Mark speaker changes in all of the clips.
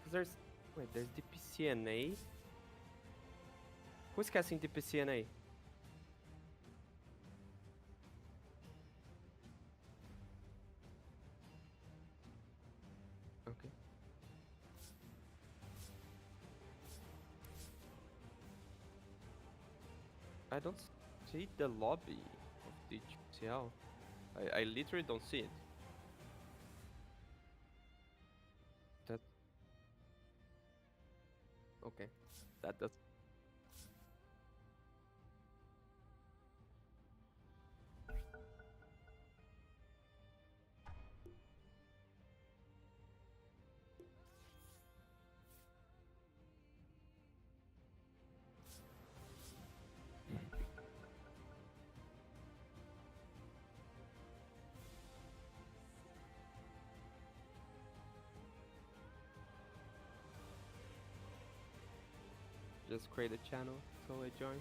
Speaker 1: Because there's... Wait, there's DPCNA? Who's casting DPCNA? Okay. I don't see the lobby of D2CL. I literally don't see it. That... Okay. That does... Just create a channel so I join.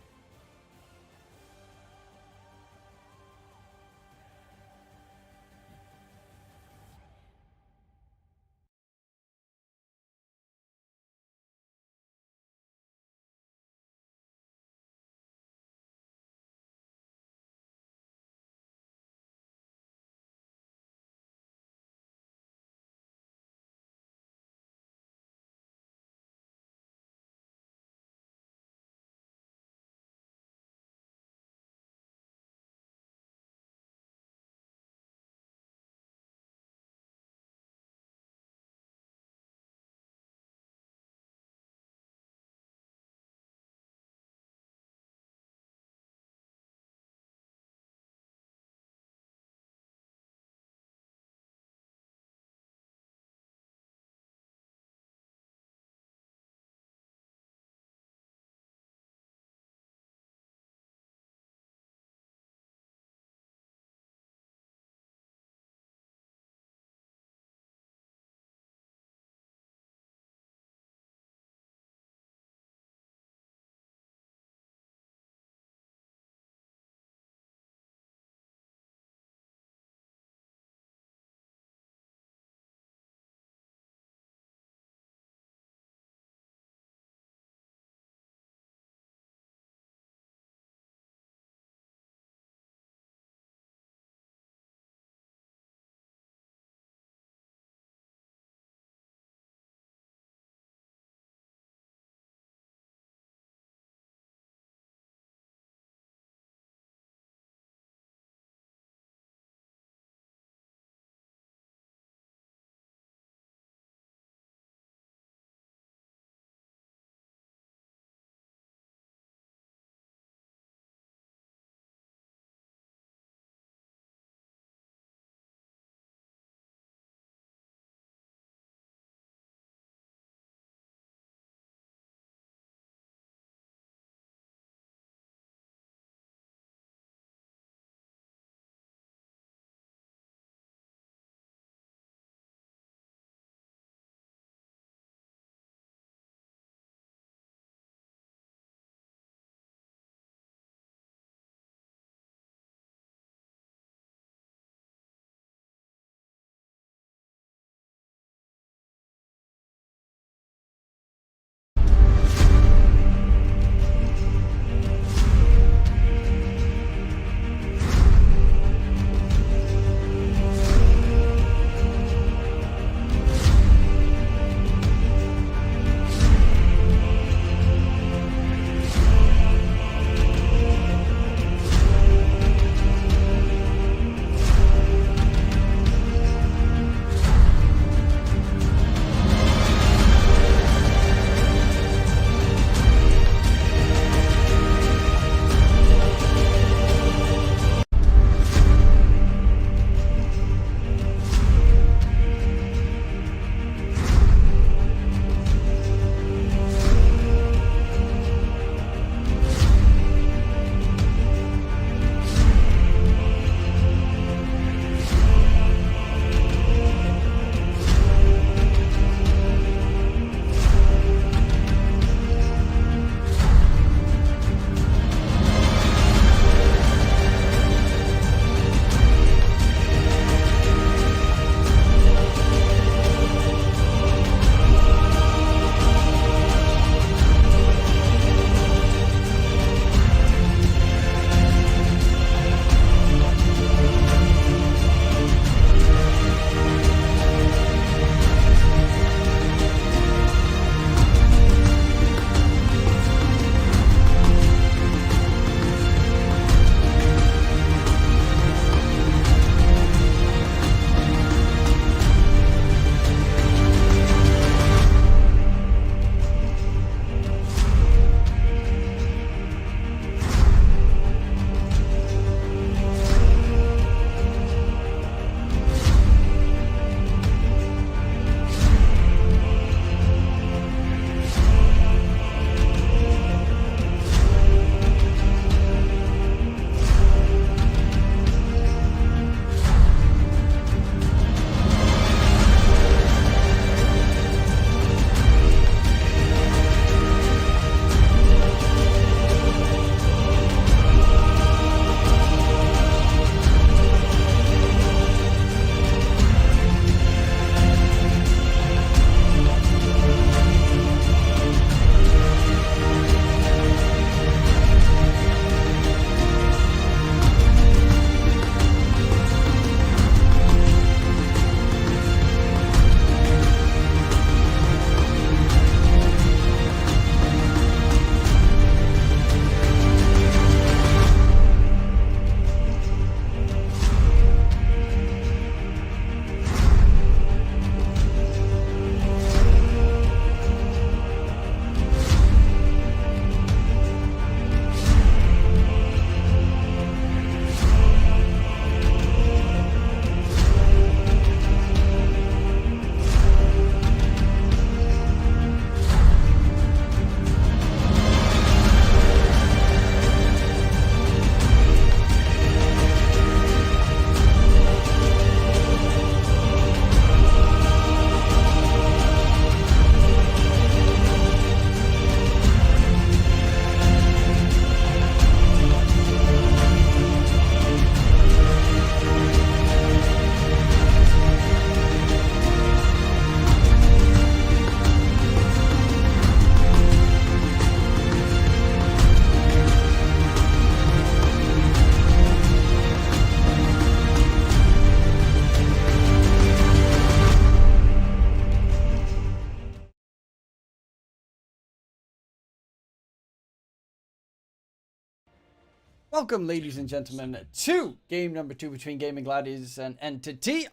Speaker 2: Welcome, ladies and gentlemen, to game number 2 between Gaimin, Gladiators and Entity.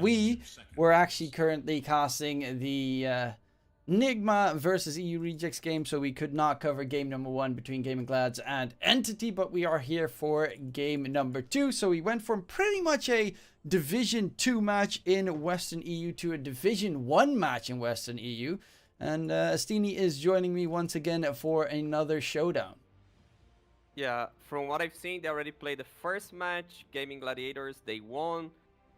Speaker 2: We were actually currently casting the Nigma versus EU Rejects game, so we could not cover game number 1 between Gaimin Glads and Entity, but we are here for game number 2. So we went from pretty much a Division 2 match in Western EU to a Division 1 match in Western EU. And Astini is joining me once again for another showdown.
Speaker 1: Yeah, from what I've seen, they already played the first match, Gaming Gladiators, they won.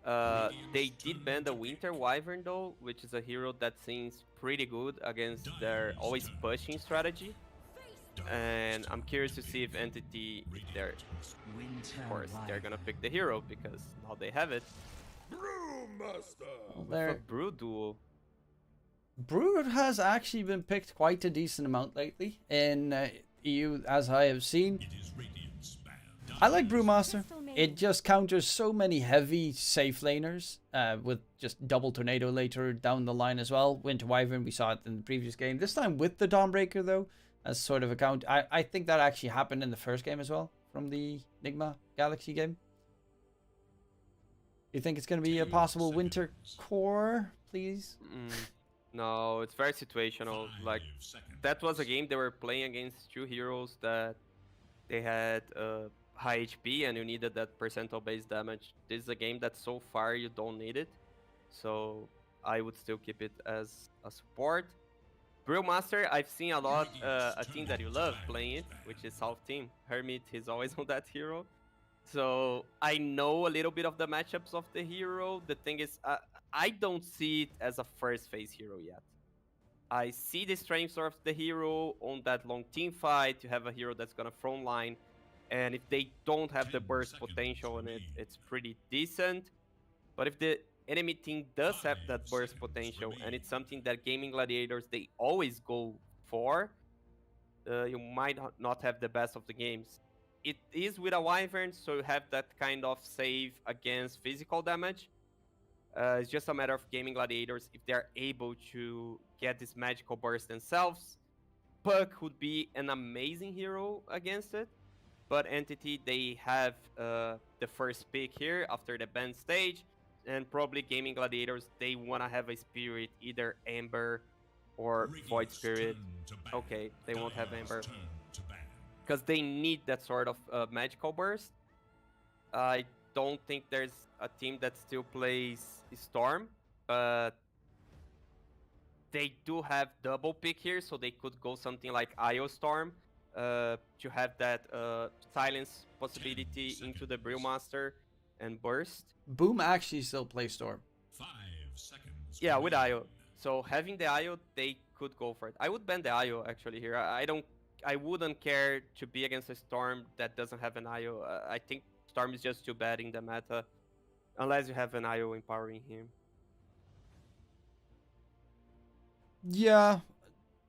Speaker 1: They did ban the Winter Wyvern though, which is a hero that seems pretty good against their always pushing strategy. And I'm curious to see if Entity, of course, they're gonna pick the hero because now they have it. With a Brew duo.
Speaker 2: Brew has actually been picked quite a decent amount lately in EU, as I have seen. I like Brewmaster. It just counters so many heavy safe laners with just double tornado later down the line as well. Winter Wyvern, we saw it in the previous game. This time with the Dawnbreaker though, as sort of a count. I think that actually happened in the first game as well from the Nigma Galaxy game. You think it's going to be a possible Winter Core, please?
Speaker 1: No, it's very situational. Like, that was a game they were playing against two heroes that they had high HP and you needed that percentile base damage. This is a game that so far you don't need it. So I would still keep it as a support. Brewmaster, I've seen a lot, a team that you love playing it, which is South Team. Hermit is always on that hero. So I know a little bit of the matchups of the hero. The thing is, I don't see it as a first phase hero yet. I see the strengths of the hero on that long team fight. You have a hero that's gonna front line, and if they don't have the burst potential on it, it's pretty decent. But if the enemy team does have that burst potential, and it's something that Gaming Gladiators, they always go for, you might not have the best of the games. It is with a Wyvern, so you have that kind of save against physical damage. It's just a matter of Gaming Gladiators if they're able to get this magical burst themselves. Puck would be an amazing hero against it, but Entity, they have the first pick here after the ban stage, and probably Gaming Gladiators, they want to have a spirit, either Ember or Void Spirit. Okay, they won't have Ember because they need that sort of magical burst. I don't think there's a team that still plays Storm, but they do have double pick here, so they could go something like IO Storm to have that silence possibility into the Brewmaster and burst.
Speaker 2: Boom actually still plays Storm.
Speaker 3: 5 seconds.
Speaker 1: Yeah, with IO. So having the IO, they could go for it. I would ban the IO actually here. I wouldn't care to be against a Storm that doesn't have an IO. I think Storm is just too bad in the meta, unless you have an IO empowering him.
Speaker 2: Yeah,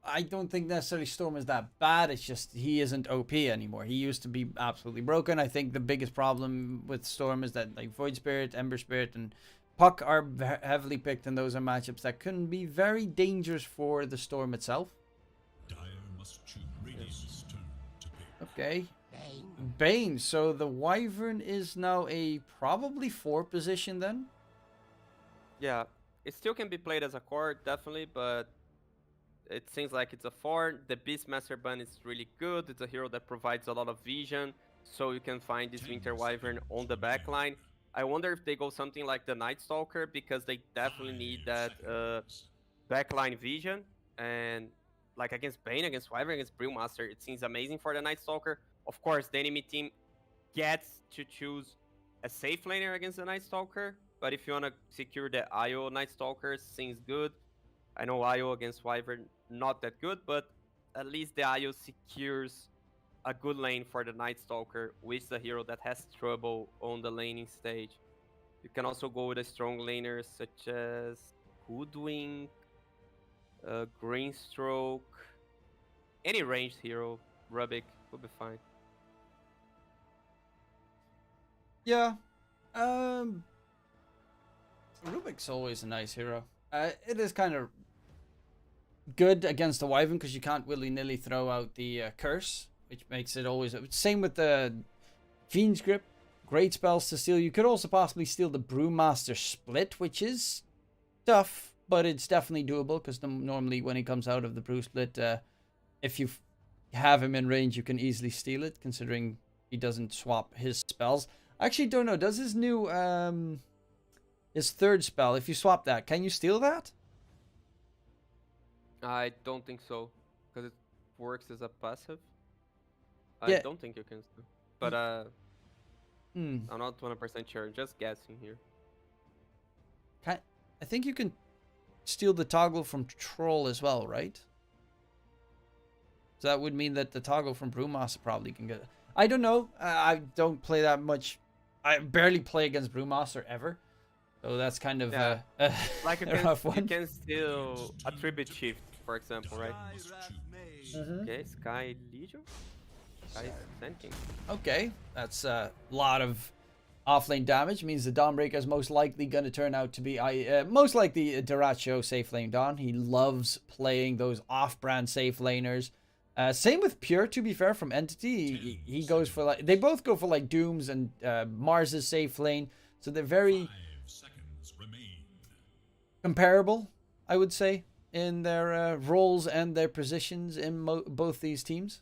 Speaker 2: I don't think necessarily Storm is that bad. It's just he isn't OP anymore. He used to be absolutely broken. I think the biggest problem with Storm is that like Void Spirit, Ember Spirit, and Puck are heavily picked, and those are matchups that can be very dangerous for the Storm itself. Okay. Bane. So the Wyvern is now a probably 4 position then?
Speaker 1: Yeah, it still can be played as a core, definitely, but it seems like it's a 4. The Beastmaster ban is really good. It's a hero that provides a lot of vision, so you can find this Winter Wyvern on the backline. I wonder if they go something like the Night Stalker, because they definitely need that backline vision. And like against Bane, against Wyvern, against Brewmaster, it seems amazing for the Night Stalker. Of course, the enemy team gets to choose a safe laner against the Night Stalker, but if you want to secure the IO Night Stalker, seems good. I know IO against Wyvern, not that good, but at least the IO secures a good lane for the Night Stalker, which is a hero that has trouble on the laning stage. You can also go with a strong laner such as Hoodwink, Greenstroke, any ranged hero, Rubik will be fine.
Speaker 2: Yeah. Rubik's always a nice hero. It is kind of good against the Wyvern because you can't willy-nilly throw out the curse which makes it always... Same with the Fiend's Grip. Great spells to steal. You could also possibly steal the Brewmaster Split, which is tough, but it's definitely doable, because normally when he comes out of the Brew Split, if you have him in range, you can easily steal it, considering he doesn't swap his spells. I actually don't know. Does his new... his third spell, if you swap that, can you steal that?
Speaker 1: I don't think so, because it works as a passive.
Speaker 2: Yeah.
Speaker 1: I don't think you can still. But I'm not 100% sure. Just guessing here.
Speaker 2: I think you can steal the toggle from Troll as well, right? So that would mean that the toggle from Brewmaster probably can get... I don't know. I don't play that much. I barely play against Brewmaster ever. So that's kind of
Speaker 1: like you
Speaker 2: a
Speaker 1: can,
Speaker 2: rough one.
Speaker 1: you can still attribute shift, for example, right? Okay, Sky Legion? Sky Sand King.
Speaker 2: Okay, that's a lot of offlane damage. Means the Dawnbreaker is most likely going to turn out to be most likely Diracho safe lane Dawn. He loves playing those off-brand safe laners. Same with Pure, to be fair, from Entity. He goes for like... They both go for like Dooms and Mars's safe lane. So they're very comparable, I would say, in their roles and their positions in both these teams.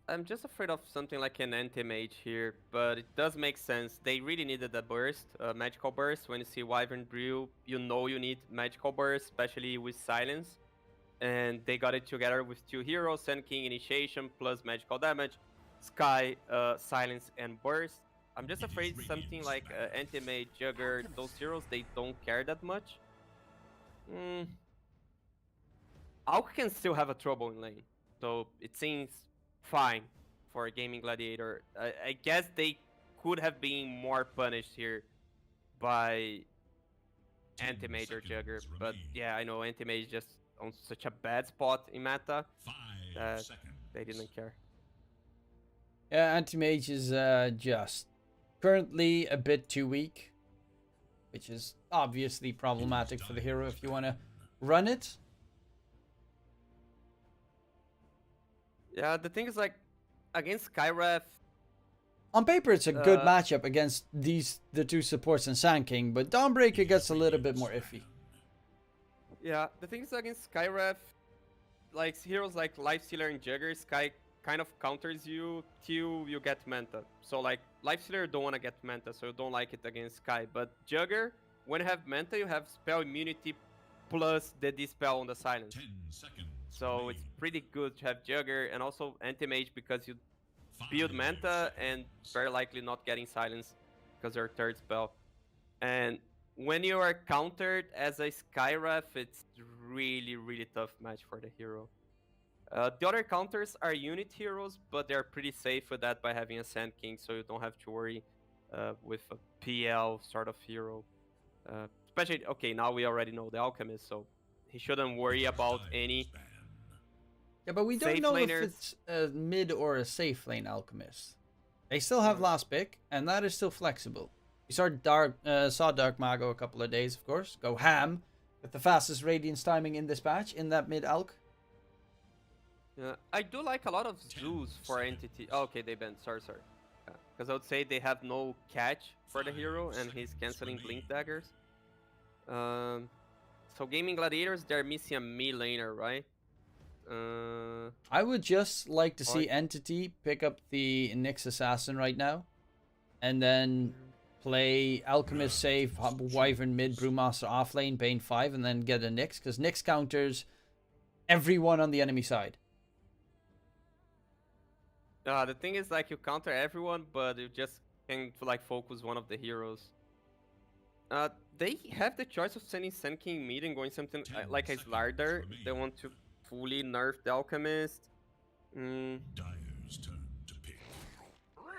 Speaker 1: I'm just afraid of something like an anti-mage here, but it does make sense. They really needed a burst, a magical burst. When you see Wyvern Brew, you know you need magical burst, especially with Silence. And they got it together with two heroes, Sand King Initiation plus magical damage, Sky, Silence, and Burst. I'm just afraid something like anti-mage, Jugger, those heroes, they don't care that much. Alk can still have a trouble in lane, so it seems fine for a Gaming Gladiator. I guess they could have been more punished here by anti-mage or Jugger, but yeah, I know anti-mage just on such a bad spot in meta that they didn't care.
Speaker 2: Yeah, anti-mage is just currently a bit too weak, which is obviously problematic for the hero if you want to run it.
Speaker 1: Yeah, the thing is, like, against Skywrath,
Speaker 2: on paper it's a good matchup against the two supports and Sand King, but Dawnbreaker gets a little bit more iffy.
Speaker 1: Yeah, the thing is, against Skywrath, like heroes like Lifestealer and Jugger, Sky kind of counters you till you get Manta. So like Lifestealer don't want to get Manta, so you don't like it against Sky. But Jugger, when you have Manta, you have spell immunity plus the dispel on the silence.
Speaker 3: 10 seconds.
Speaker 1: So it's pretty good to have Jugger and also anti-mage because you build Manta and very likely not getting silence because your third spell. And when you are countered as a Skywrath, it's really, really tough match for the hero. The other counters are unit heroes, but they're pretty safe with that by having a Sand King, so you don't have to worry with a PL sort of hero. Especially, okay, now we already know the Alchemist, so he shouldn't worry about any...
Speaker 2: Yeah, but we don't know if it's a mid or a safe lane Alchemist. They still have last pick, and that is still flexible. We saw Dark Mago a couple of days, of course, go ham with the fastest Radiance timing in this match in that mid Alch.
Speaker 1: Yeah, I do like a lot of Zeus for entity. Oh, okay, they banned. Sorry. Because I would say they have no catch for the hero, and he's canceling Blink Daggers. So Gaming Gladiators, they're missing a mid laner, right?
Speaker 2: I would just like to see Entity pick up the Nyx Assassin right now, and then play Alchemist safe, Wyvern mid, Brewmaster offlane, Bane 5, and then get a Nyx, because Nyx counters everyone on the enemy side.
Speaker 1: The thing is, like, you counter everyone, but you just can like focus one of the heroes. They have the choice of sending Sand King mid and going something like a Slardar. They want to fully nerf the Alchemist.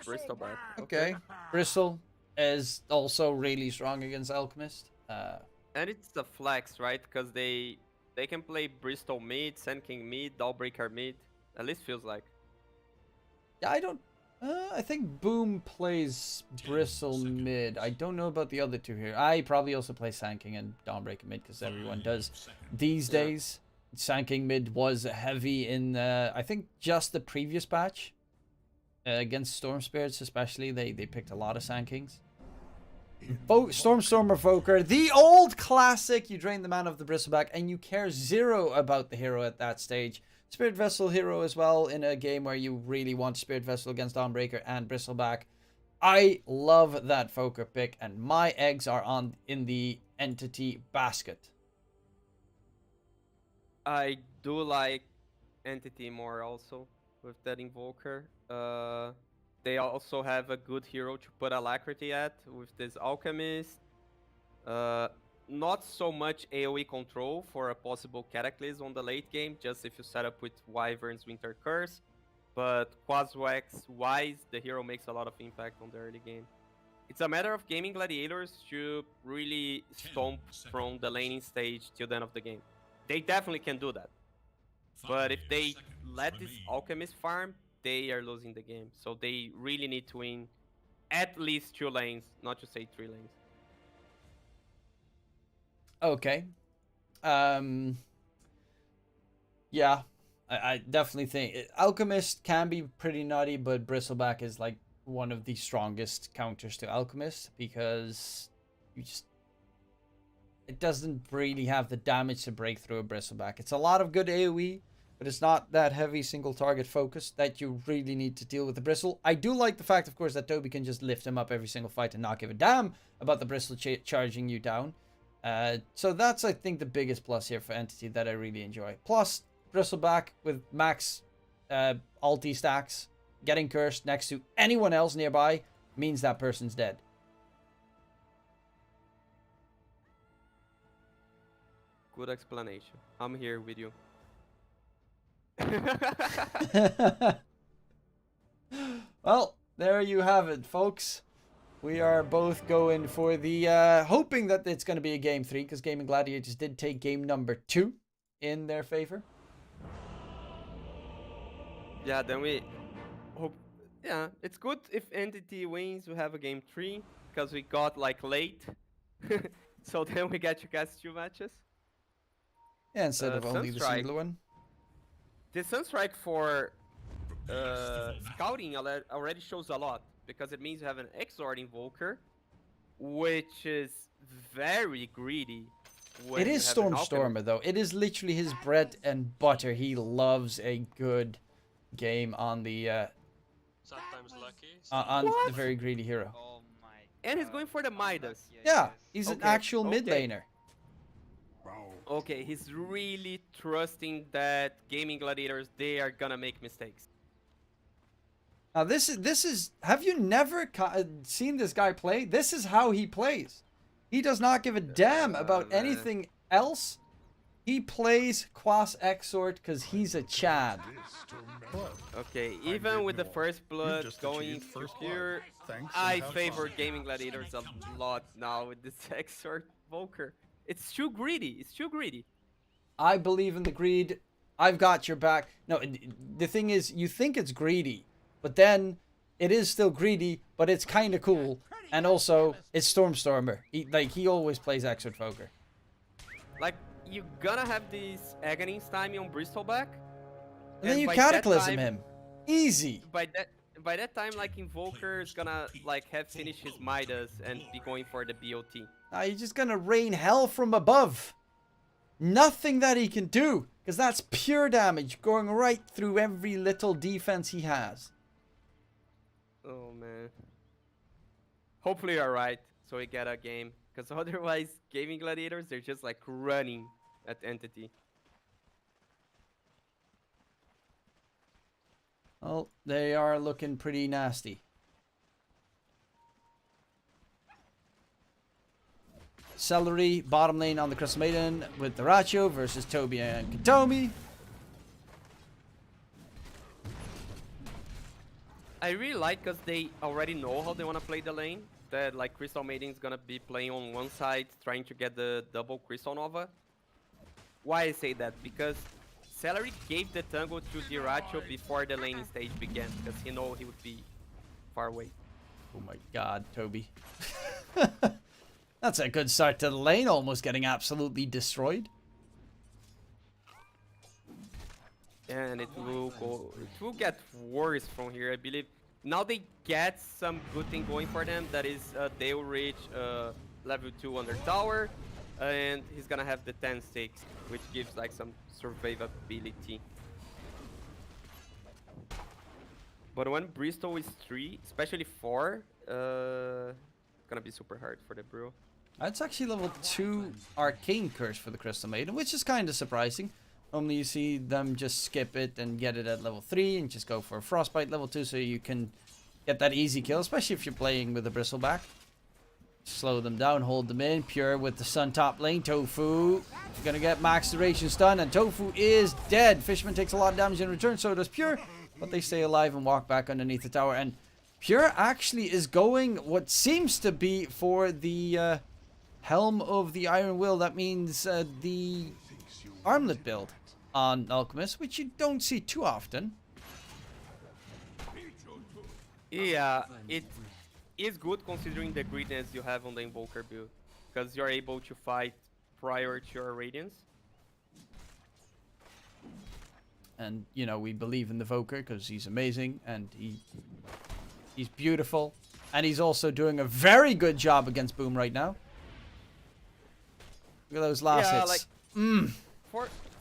Speaker 1: Bristol back.
Speaker 2: Okay. Bristol is also really strong against Alchemist.
Speaker 1: And it's the flex, right? Because they can play Bristol mid, Sand King mid, Dawnbreaker mid. At least feels like.
Speaker 2: Yeah, I don't... I think Boom plays Bristle mid. I don't know about the other two here. I probably also play Sand King and Dawnbreaker mid because everyone does these days. Sanking mid was heavy in, I think, just the previous patch. Against Storm Spirits especially, they picked a lot of Sankings. Stormstormer Voker, the old classic. You drain the mana of the Bristleback and you care zero about the hero at that stage. Spirit Vessel hero as well in a game where you really want Spirit Vessel against Dawnbreaker and Bristleback. I love that Voker pick, and my eggs are in the Entity basket.
Speaker 1: I do like Entity more also with that Invoker. They also have a good hero to put Alacrity at with this Alchemist. Not so much AoE control for a possible Cataclysm on the late game, just if you set up with Wyvern's Winter Curse. But Quaswex-wise, the hero makes a lot of impact on the early game. It's a matter of gaming Gladiators to really stomp from the laning stage till the end of the game. They definitely can do that. But if they let this Alchemist farm, they are losing the game. So they really need to win at least 2 lanes, not to say 3 lanes.
Speaker 2: Okay. Yeah, I definitely think Alchemist can be pretty nutty, but Bristleback is like one of the strongest counters to Alchemist because it doesn't really have the damage to break through a Bristleback. It's a lot of good AoE, but it's not that heavy single target focus that you really need to deal with the Bristle. I do like the fact, of course, that Toby can just lift him up every single fight and not give a damn about the Bristle charging you down. So that's, I think, the biggest plus here for Entity that I really enjoy. Plus, Bristleback with max ulti stacks, getting cursed next to anyone else nearby means that person's dead.
Speaker 1: Good explanation. I'm here with you.
Speaker 2: Well, there you have it, folks. We are both going for the hoping that it's going to be a game 3, because Gaimin Gladiators did take game number 2 in their favor.
Speaker 1: Yeah, then we hope. Yeah, it's good if Entity wins. We have a game 3 because we got like late, so then we get to cast 2 matches.
Speaker 2: Yeah, instead of only the
Speaker 1: Sunstrike.
Speaker 2: single one.
Speaker 1: The Sunstrike for scouting already shows a lot, because it means you have an Exort Invoker, which is very greedy.
Speaker 2: It is Stormstormer, though. It is literally his bread and butter. He loves a good game on the
Speaker 4: Sometimes lucky.
Speaker 2: on the very greedy hero.
Speaker 5: Oh my.
Speaker 1: And he's going for the Midas.
Speaker 2: Yeah, he's an
Speaker 1: Okay,
Speaker 2: actual mid
Speaker 1: okay.
Speaker 2: laner.
Speaker 1: Okay, he's really trusting that Gaming Gladiators, they are gonna make mistakes.
Speaker 2: Now this is. Have you never seen this guy play? This is how he plays. He does not give a damn about
Speaker 1: man.
Speaker 2: anything else. He plays Quas Exort because he's a Chad.
Speaker 1: Okay, even with the first blood going to pure, I favor Gaming Gladiators a lot now with this Exort Volker. It's too greedy. It's too greedy.
Speaker 2: I believe in the greed. I've got your back. No, the thing is, you think it's greedy, but then it is still greedy, but it's kind of cool. And also, it's Stormstormer. He always plays Exort Volker.
Speaker 1: Like, you're gonna have this Aghanim time on Bristleback.
Speaker 2: And then you
Speaker 1: by that
Speaker 2: Cataclysm
Speaker 1: time-
Speaker 2: him. Easy.
Speaker 1: By that time, like, Invoker is gonna like have finished his Midas and be going for the BOT.
Speaker 2: Now you're just gonna rain hell from above. Nothing that he can do, because that's pure damage going right through every little defense he has.
Speaker 1: Oh man. Hopefully you're right, so we get a game. Because otherwise, Gaming Gladiators, they're just like running at Entity.
Speaker 2: Well, they are looking pretty nasty. Celery, bottom lane on the Crystal Maiden with the Racho versus Toby and Katomi.
Speaker 1: I really like because they already know how they want to play the lane. That like Crystal Maiden is gonna be playing on one side, trying to get the double Crystal Nova. Why I say that? Because Celery gave the Tango to Diracho before the laning stage began, because he know he would be far away.
Speaker 2: Oh my god, Toby. That's a good start to the lane, almost getting absolutely destroyed.
Speaker 1: And it will go. It will get worse from here, I believe. Now they get some good thing going for them. That is, they will reach level 2 on their tower, and he's gonna have the 10 stakes, which gives like some survivability. But when Bristol is 3, especially 4, gonna be super hard for the Brew.
Speaker 2: That's actually level 2 Arcane Curse for the Crystal Maiden, which is kind of surprising. Normally you see them just skip it and get it at level 3 and just go for a Frostbite level 2 so you can get that easy kill, especially if you're playing with a Bristleback. Slow them down, hold them in. Pure with the Sun top lane. Tofu gonna get max duration stun, and Tofu is dead. Fishman takes a lot of damage in return, so does Pure, but they stay alive and walk back underneath the tower. And Pure actually is going what seems to be for the Helm of the Iron Will. That means the Armlet build on Alchemist, which you don't see too often.
Speaker 1: Yeah, it is good considering the greediness you have on the Invoker build, because you're able to fight prior to your Radiance.
Speaker 2: And, you know, we believe in the Voker because he's amazing and he's beautiful. And he's also doing a very good job against Boom right now. Look at those last hits.
Speaker 1: Like,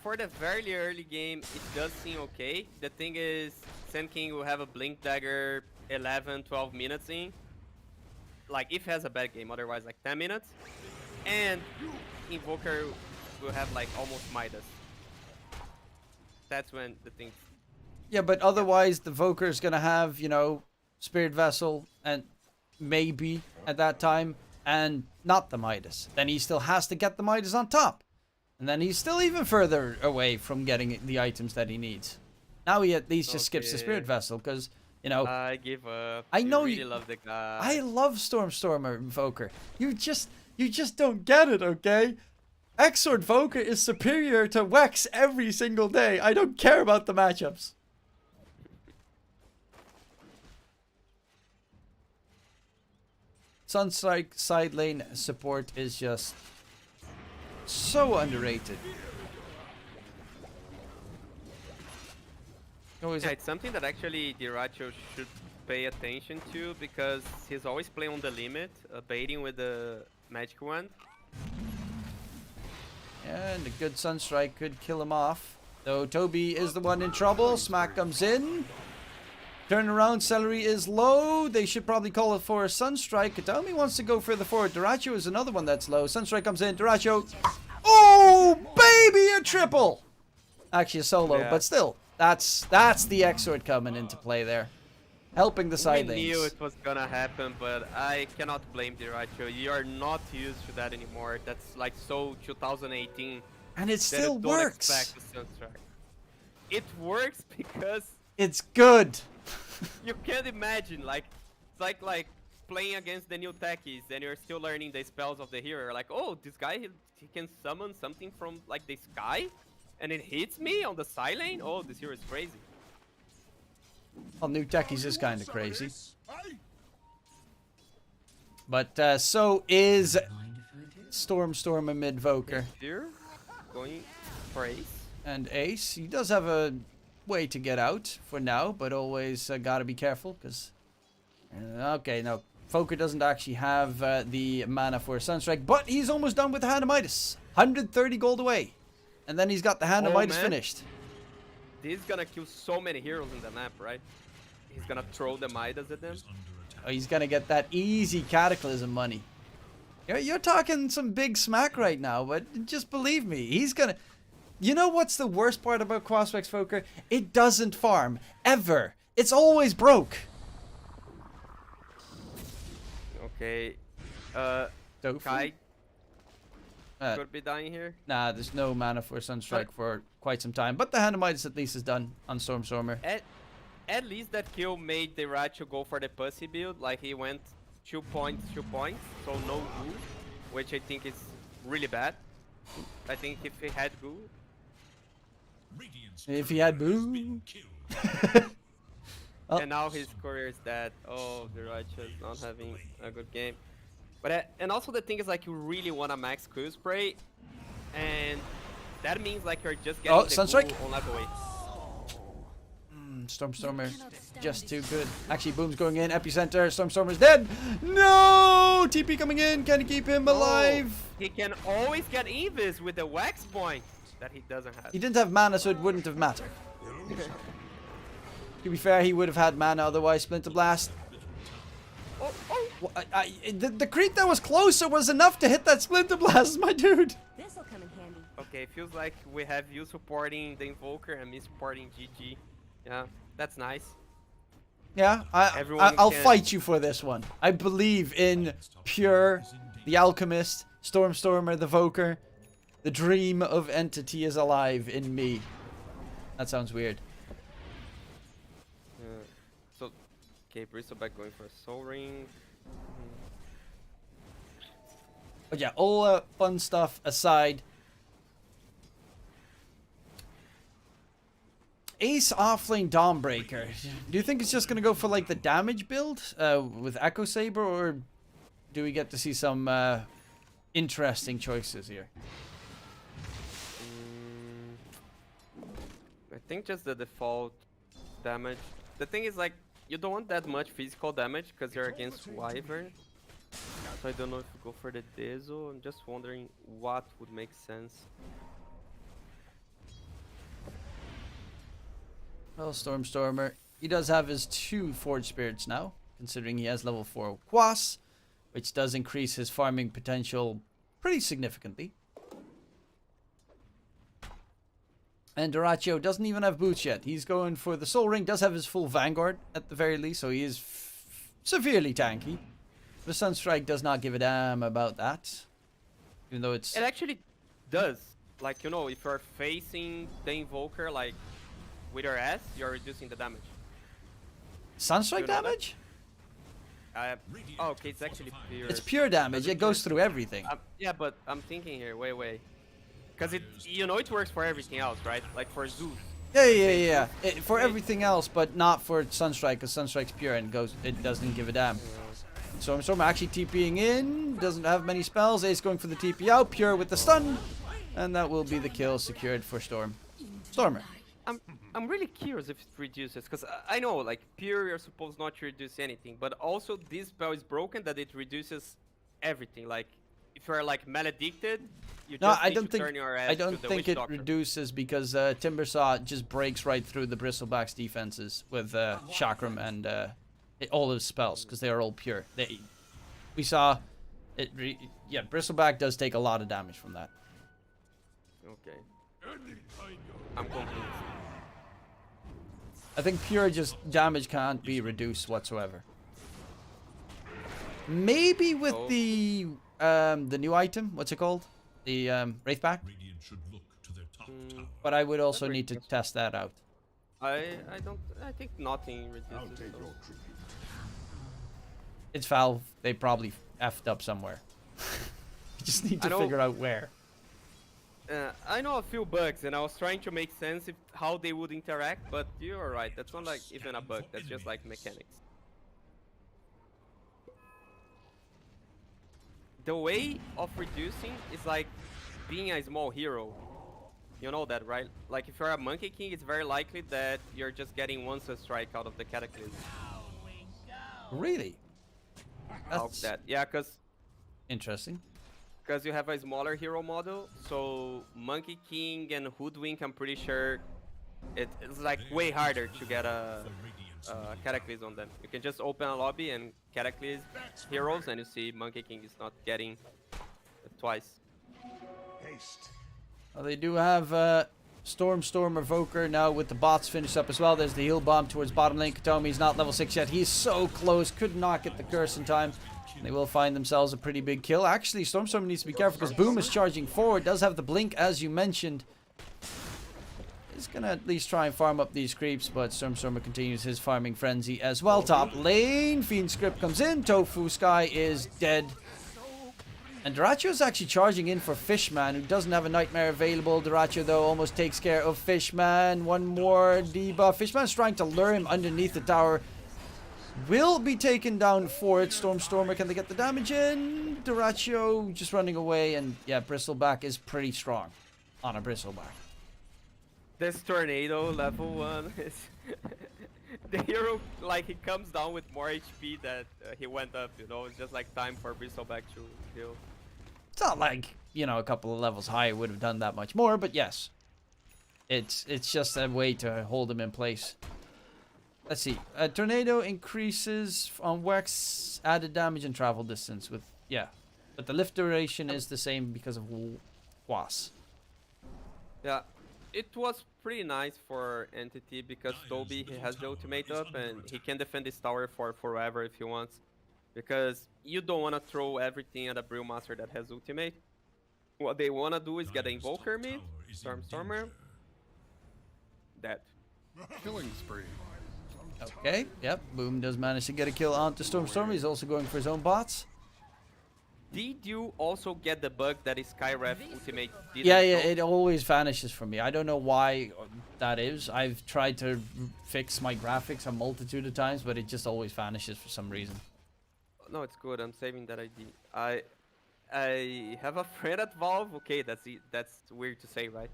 Speaker 1: for the very early game, it does seem okay. The thing is, Sand King will have a Blink Dagger 11, 12 minutes in. Like, if he has a bad game, otherwise like 10 minutes. And Invoker will have like almost Midas. That's when the thing...
Speaker 2: Yeah, but otherwise the Voker is going to have, you know, Spirit Vessel and maybe at that time, and not the Midas. Then he still has to get the Midas on top. And then he's still even further away from getting the items that he needs. Now he at least just skips the Spirit Vessel because, you know...
Speaker 1: I give up.
Speaker 2: I know
Speaker 1: you really love the guy.
Speaker 2: I love Stormer Invoker. You just don't get it, okay? Exort Voker is superior to Wex every single day. I don't care about the matchups. Sunstrike side lane support is just so underrated.
Speaker 1: Yeah, it's something that actually Diracho should pay attention to, because he's always playing on the limit, baiting with the magic wand.
Speaker 2: And a good Sunstrike could kill him off. Though Toby is the one in trouble. Smack comes in. Turn around, Celery is low. They should probably call it for a Sunstrike. Kataomi wants to go further forward. Diracho is another one that's low. Sunstrike comes in. Diracho. Oh, baby, a triple. Actually, a solo,
Speaker 1: Yeah.
Speaker 2: but still. That's the Exort coming into play there. Helping the side
Speaker 1: We knew
Speaker 2: lanes.
Speaker 1: it was gonna happen, but I cannot blame Diracho. You are not used to that anymore. That's like so 2018.
Speaker 2: And it
Speaker 1: that
Speaker 2: still
Speaker 1: you don't
Speaker 2: works.
Speaker 1: expect the Sunstrike. It works because
Speaker 2: It's good.
Speaker 1: you can't imagine, like, it's like playing against the new techies and you're still learning the spells of the hero. You're like, oh, this guy, he can summon something from like the sky and it hits me on the side lane? Oh, this hero is crazy.
Speaker 2: Well, new techies is kind of crazy. But so is Stormer mid-Voker.
Speaker 1: Here, going for ace.
Speaker 2: And Ace, he does have a way to get out for now, but always gotta be careful, because... okay, no. Voker doesn't actually have the mana for Sunstrike, but he's almost done with the Hand of Midas. 130 gold away. And then he's got the Hand of Midas finished.
Speaker 1: This is gonna kill so many heroes in the map, right? He's gonna throw the Midas at them.
Speaker 2: Oh, he's gonna get that easy Cataclysm money. You're talking some big smack right now, but just believe me, he's gonna... You know what's the worst part about Quaspex Voker? It doesn't farm. Ever. It's always broke.
Speaker 1: Okay.
Speaker 2: Tofu?
Speaker 1: Kai could be dying here.
Speaker 2: Nah, there's no mana for Sunstrike for quite some time. But the Hand of Midas at least is done on Stormer.
Speaker 1: At least that kill made Diracho go for the pussy build. Like, he went 2 points, so no goo, which I think is really bad. I think if he had goo...
Speaker 2: If he had Boo. Oh.
Speaker 1: And now his courier is dead. Oh, Diracho is not having a good game. But and also the thing is, like, you really want to max Quill Spray, and that means like you're just getting the
Speaker 2: Sunstrike?
Speaker 1: goo on level 8.
Speaker 2: Stormstormer just too good. Actually, Boom's going in. Epicenter. Stormstormer's dead. No! TP coming in. Can he keep him alive?
Speaker 1: He can always get Evis with the wax point that he doesn't have.
Speaker 2: He didn't have mana, so it wouldn't have mattered. To be fair, he would have had mana otherwise. Splinter Blast. The creep that was closer was enough to hit that Splinter Blast, my dude.
Speaker 5: This'll come in handy.
Speaker 1: Okay, feels like we have you supporting the Invoker and me supporting GG. Yeah, that's nice.
Speaker 2: Yeah, I'll fight you for this one. I believe in Pure, the Alchemist, Stormstormer, the Voker. The dream of Entity is alive in me. That sounds weird.
Speaker 1: So, okay, Bristleback going for a Soul Ring.
Speaker 2: But yeah, all fun stuff aside. Ace offlane Dawnbreaker. Do you think it's just going to go for like the damage build with Echo Saber, or do we get to see some interesting choices here?
Speaker 1: I think just the default damage. The thing is, like, you don't want that much physical damage because you're against Wyvern. So I don't know if you go for the Dezo. I'm just wondering what would make sense.
Speaker 2: Well, Stormstormer, he does have his 2 Forge Spirits now, considering he has level 4 Quas, which does increase his farming potential pretty significantly. And Duraccio doesn't even have boots yet. He's going for the Soul Ring, does have his full Vanguard at the very least, so he is severely tanky. The Sunstrike does not give a damn about that, even though it's...
Speaker 1: It actually does. Like, you know, if you're facing the Invoker, like, with your ass, you're reducing the damage.
Speaker 2: Sunstrike damage?
Speaker 1: Oh, okay, it's actually pure.
Speaker 2: It's pure damage. It goes through everything.
Speaker 1: Yeah, but I'm thinking here, wait. Because it, you know, it works for everything else, right? Like for Zeus.
Speaker 2: Yeah. For everything else, but not for Sunstrike, because Sunstrike's pure and it doesn't give a damn. So Storm actually TPing in, doesn't have many spells. Ace going for the TP out, pure with the stun, and that will be the kill secured for Stormer.
Speaker 1: I'm really curious if it reduces, because I know, like, pure you're supposed not to reduce anything, but also this spell is broken that it reduces everything. Like, if you're like maledicted, you just need to turn your ass
Speaker 2: I don't
Speaker 1: to the
Speaker 2: think
Speaker 1: Witch
Speaker 2: it
Speaker 1: Doctor.
Speaker 2: reduces, because Timbersaw just breaks right through the Bristleback's defenses with Chakram and all his spells, because they are all pure. We saw it. Yeah, Bristleback does take a lot of damage from that.
Speaker 1: Okay. I'm confused.
Speaker 2: I think pure just damage can't be reduced whatsoever. Maybe with the new item, what's it called? The Wraithback.
Speaker 3: Radiant should look to their top tower.
Speaker 2: But I would also need to test that out.
Speaker 1: I think nothing reduces it.
Speaker 2: It's Valve. They probably effed up somewhere. You just need to figure out where.
Speaker 1: I know a few bugs, and I was trying to make sense of how they would interact, but you're right. That's not like even a bug. That's just like mechanics. The way of reducing is like being a small hero. You know that, right? Like if you're a Monkey King, it's very likely that you're just getting one strike out of the Cataclysm.
Speaker 2: Really?
Speaker 1: That's that. Yeah, because
Speaker 2: interesting.
Speaker 1: Because you have a smaller hero model, so Monkey King and Hoodwink, I'm pretty sure it's like way harder to get a Cataclysm on them. You can just open a lobby and Cataclysm heroes, and you see Monkey King is not getting it twice.
Speaker 2: Well, they do have Stormer Voker now with the bots finished up as well. There's the heal bomb towards bottom lane. Katomi's not level 6 yet. He's so close. Could not get the curse in time. They will find themselves a pretty big kill. Actually, Stormstormer needs to be careful because Boom is charging forward. Does have the blink, as you mentioned. He's going to at least try and farm up these creeps, but Stormstormer continues his farming frenzy as well. Top lane, Fiend Script comes in. Tofu Sky is dead. And Duraccio is actually charging in for Fishman, who doesn't have a Nightmare available. Duraccio, though, almost takes care of Fishman. One more debuff. Fishman's trying to lure him underneath the tower. Will be taken down for it. Stormstormer, can they get the damage in? Duraccio just running away, and yeah, Bristleback is pretty strong on a Bristleback.
Speaker 1: This Tornado level 1 is the hero, like, he comes down with more HP that he went up, you know? It's just like time for Bristleback to heal.
Speaker 2: It's not like, you know, a couple of levels higher would have done that much more, but yes. It's just a way to hold him in place. Let's see. Tornado increases on Wex, added damage and travel distance with, yeah. But the lift duration is the same because of Was.
Speaker 1: Yeah, it was pretty nice for Entity because Toby, he has the ultimate up and he can defend this tower for forever if he wants. Because you don't want to throw everything at a Brewmaster that has ultimate. What they want to do is get an Invoker mid, Stormstormer. Dead.
Speaker 3: Killing spree.
Speaker 2: Okay, yep. Boom does manage to get a kill onto Stormstormer. He's also going for his own bots.
Speaker 1: Did you also get the bug that is Skyref ultimate didn't
Speaker 2: Yeah,
Speaker 1: show?
Speaker 2: it always vanishes from me. I don't know why that is. I've tried to fix my graphics a multitude of times, but it just always vanishes for some reason.
Speaker 1: No, it's good. I'm saving that ID. I have a friend at Valve. Okay, that's weird to say, right?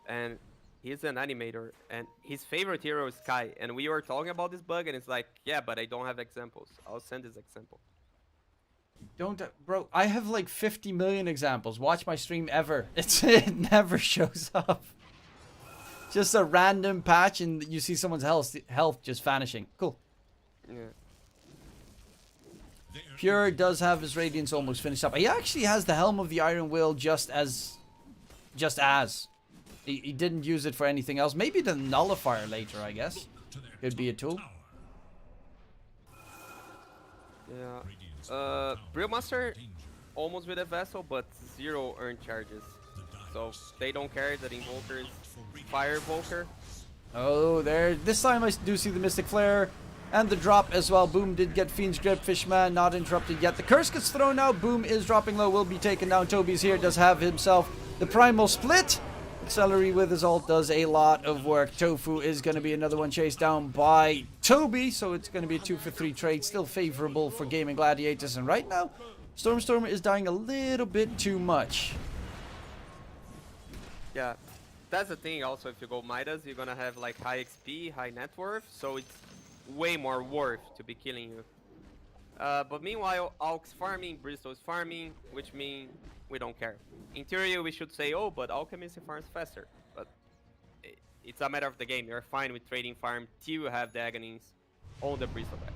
Speaker 1: And he's an animator, and his favorite hero is Sky. And we were talking about this bug, and it's like, yeah, but I don't have examples. I'll send this example.
Speaker 2: Don't, bro. I have like 50 million examples. Watch my stream ever. It never shows up. Just a random patch, and you see someone's health just vanishing. Cool.
Speaker 1: Yeah.
Speaker 2: Pure does have his Radiance almost finished up. He actually has the Helm of the Iron Will just as. He didn't use it for anything else. Maybe the Nullifier later, I guess. Could be a tool.
Speaker 1: Yeah. Brewmaster almost with a vessel, but 0 earned charges. So they don't care that Invoker is Fire Volker.
Speaker 2: Oh, there. This time I do see the Mystic Flare. And the drop as well. Boom did get Fiend's Grip. Fishman not interrupted yet. The curse gets thrown out. Boom is dropping low. Will be taken down. Toby's here. Does have himself the Primal Split. Celery with his ult does a lot of work. Tofu is going to be another one chased down by Toby. So it's going to be a 2-for-3 trade. Still favorable for Gaimin Gladiators. And right now, Stormstormer is dying a little bit too much.
Speaker 1: Yeah. That's the thing also, if you go Midas, you're gonna have like high XP, high net worth, so it's way more worth to be killing you. But meanwhile, Alk's farming, Bristol is farming, which means we don't care. In theory, we should say, oh, but Alchemist farms faster. But it's a matter of the game. You're fine with trading farm till you have the Agonies on the Bristol back.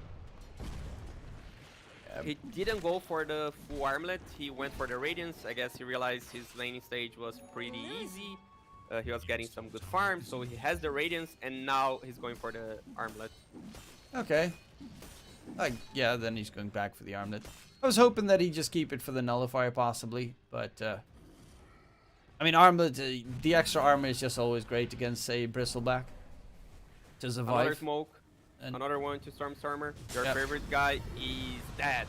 Speaker 1: He didn't go for the full armlet, he went for the Radiance. I guess he realized his laning stage was pretty easy. He was getting some good farms, so he has the Radiance, and now he's going for the armlet.
Speaker 2: Okay. Yeah, then he's going back for the armlet. I was hoping that he'd just keep it for the Nullifier, possibly. But, I mean, armlet, the extra armor is just always great against, say, Bristleback. To survive.
Speaker 1: Another smoke. And another one to Stormstormer. Your favorite guy is dead.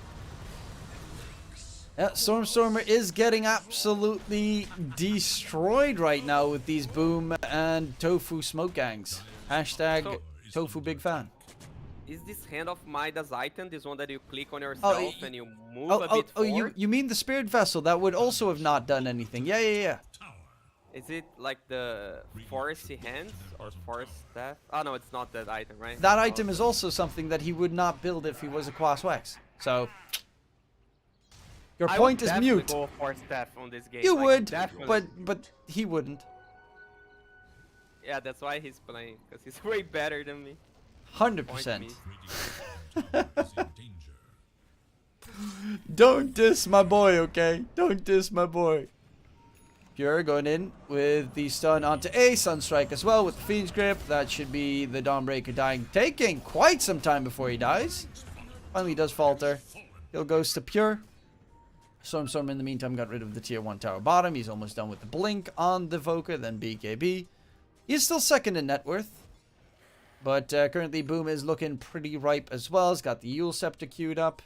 Speaker 2: Yeah, Stormstormer is getting absolutely destroyed right now with these Boom and Tofu smoke gangs. Hashtag Tofu big fan.
Speaker 1: Is this Hand of Midas item, this one that you click on yourself and you move a bit forward?
Speaker 2: You mean the Spirit Vessel? That would also have not done anything. Yeah.
Speaker 1: Is it like the Foresty Hands or Forest Staff? Oh no, it's not that item, right?
Speaker 2: That item is also something that he would not build if he was a Quas Wex. So... Your point is mute.
Speaker 1: Go for Staff on this game.
Speaker 2: You
Speaker 1: like,
Speaker 2: would,
Speaker 1: definitely.
Speaker 2: but he wouldn't.
Speaker 1: Yeah, that's why he's playing, because he's way better than me.
Speaker 2: 100%. Don't diss my boy, okay? Don't diss my boy. Pure going in with the stun onto a Sunstrike as well with the Fiend's Grip. That should be the Dawnbreaker dying, taking quite some time before he dies. Finally does falter. He'll goes to Pure. Stormstorm in the meantime got rid of the tier 1 tower bottom. He's almost done with the blink on the Voker, then BKB. He's still second in net worth. But currently Boom is looking pretty ripe as well. He's got the Yule Scepter queued up.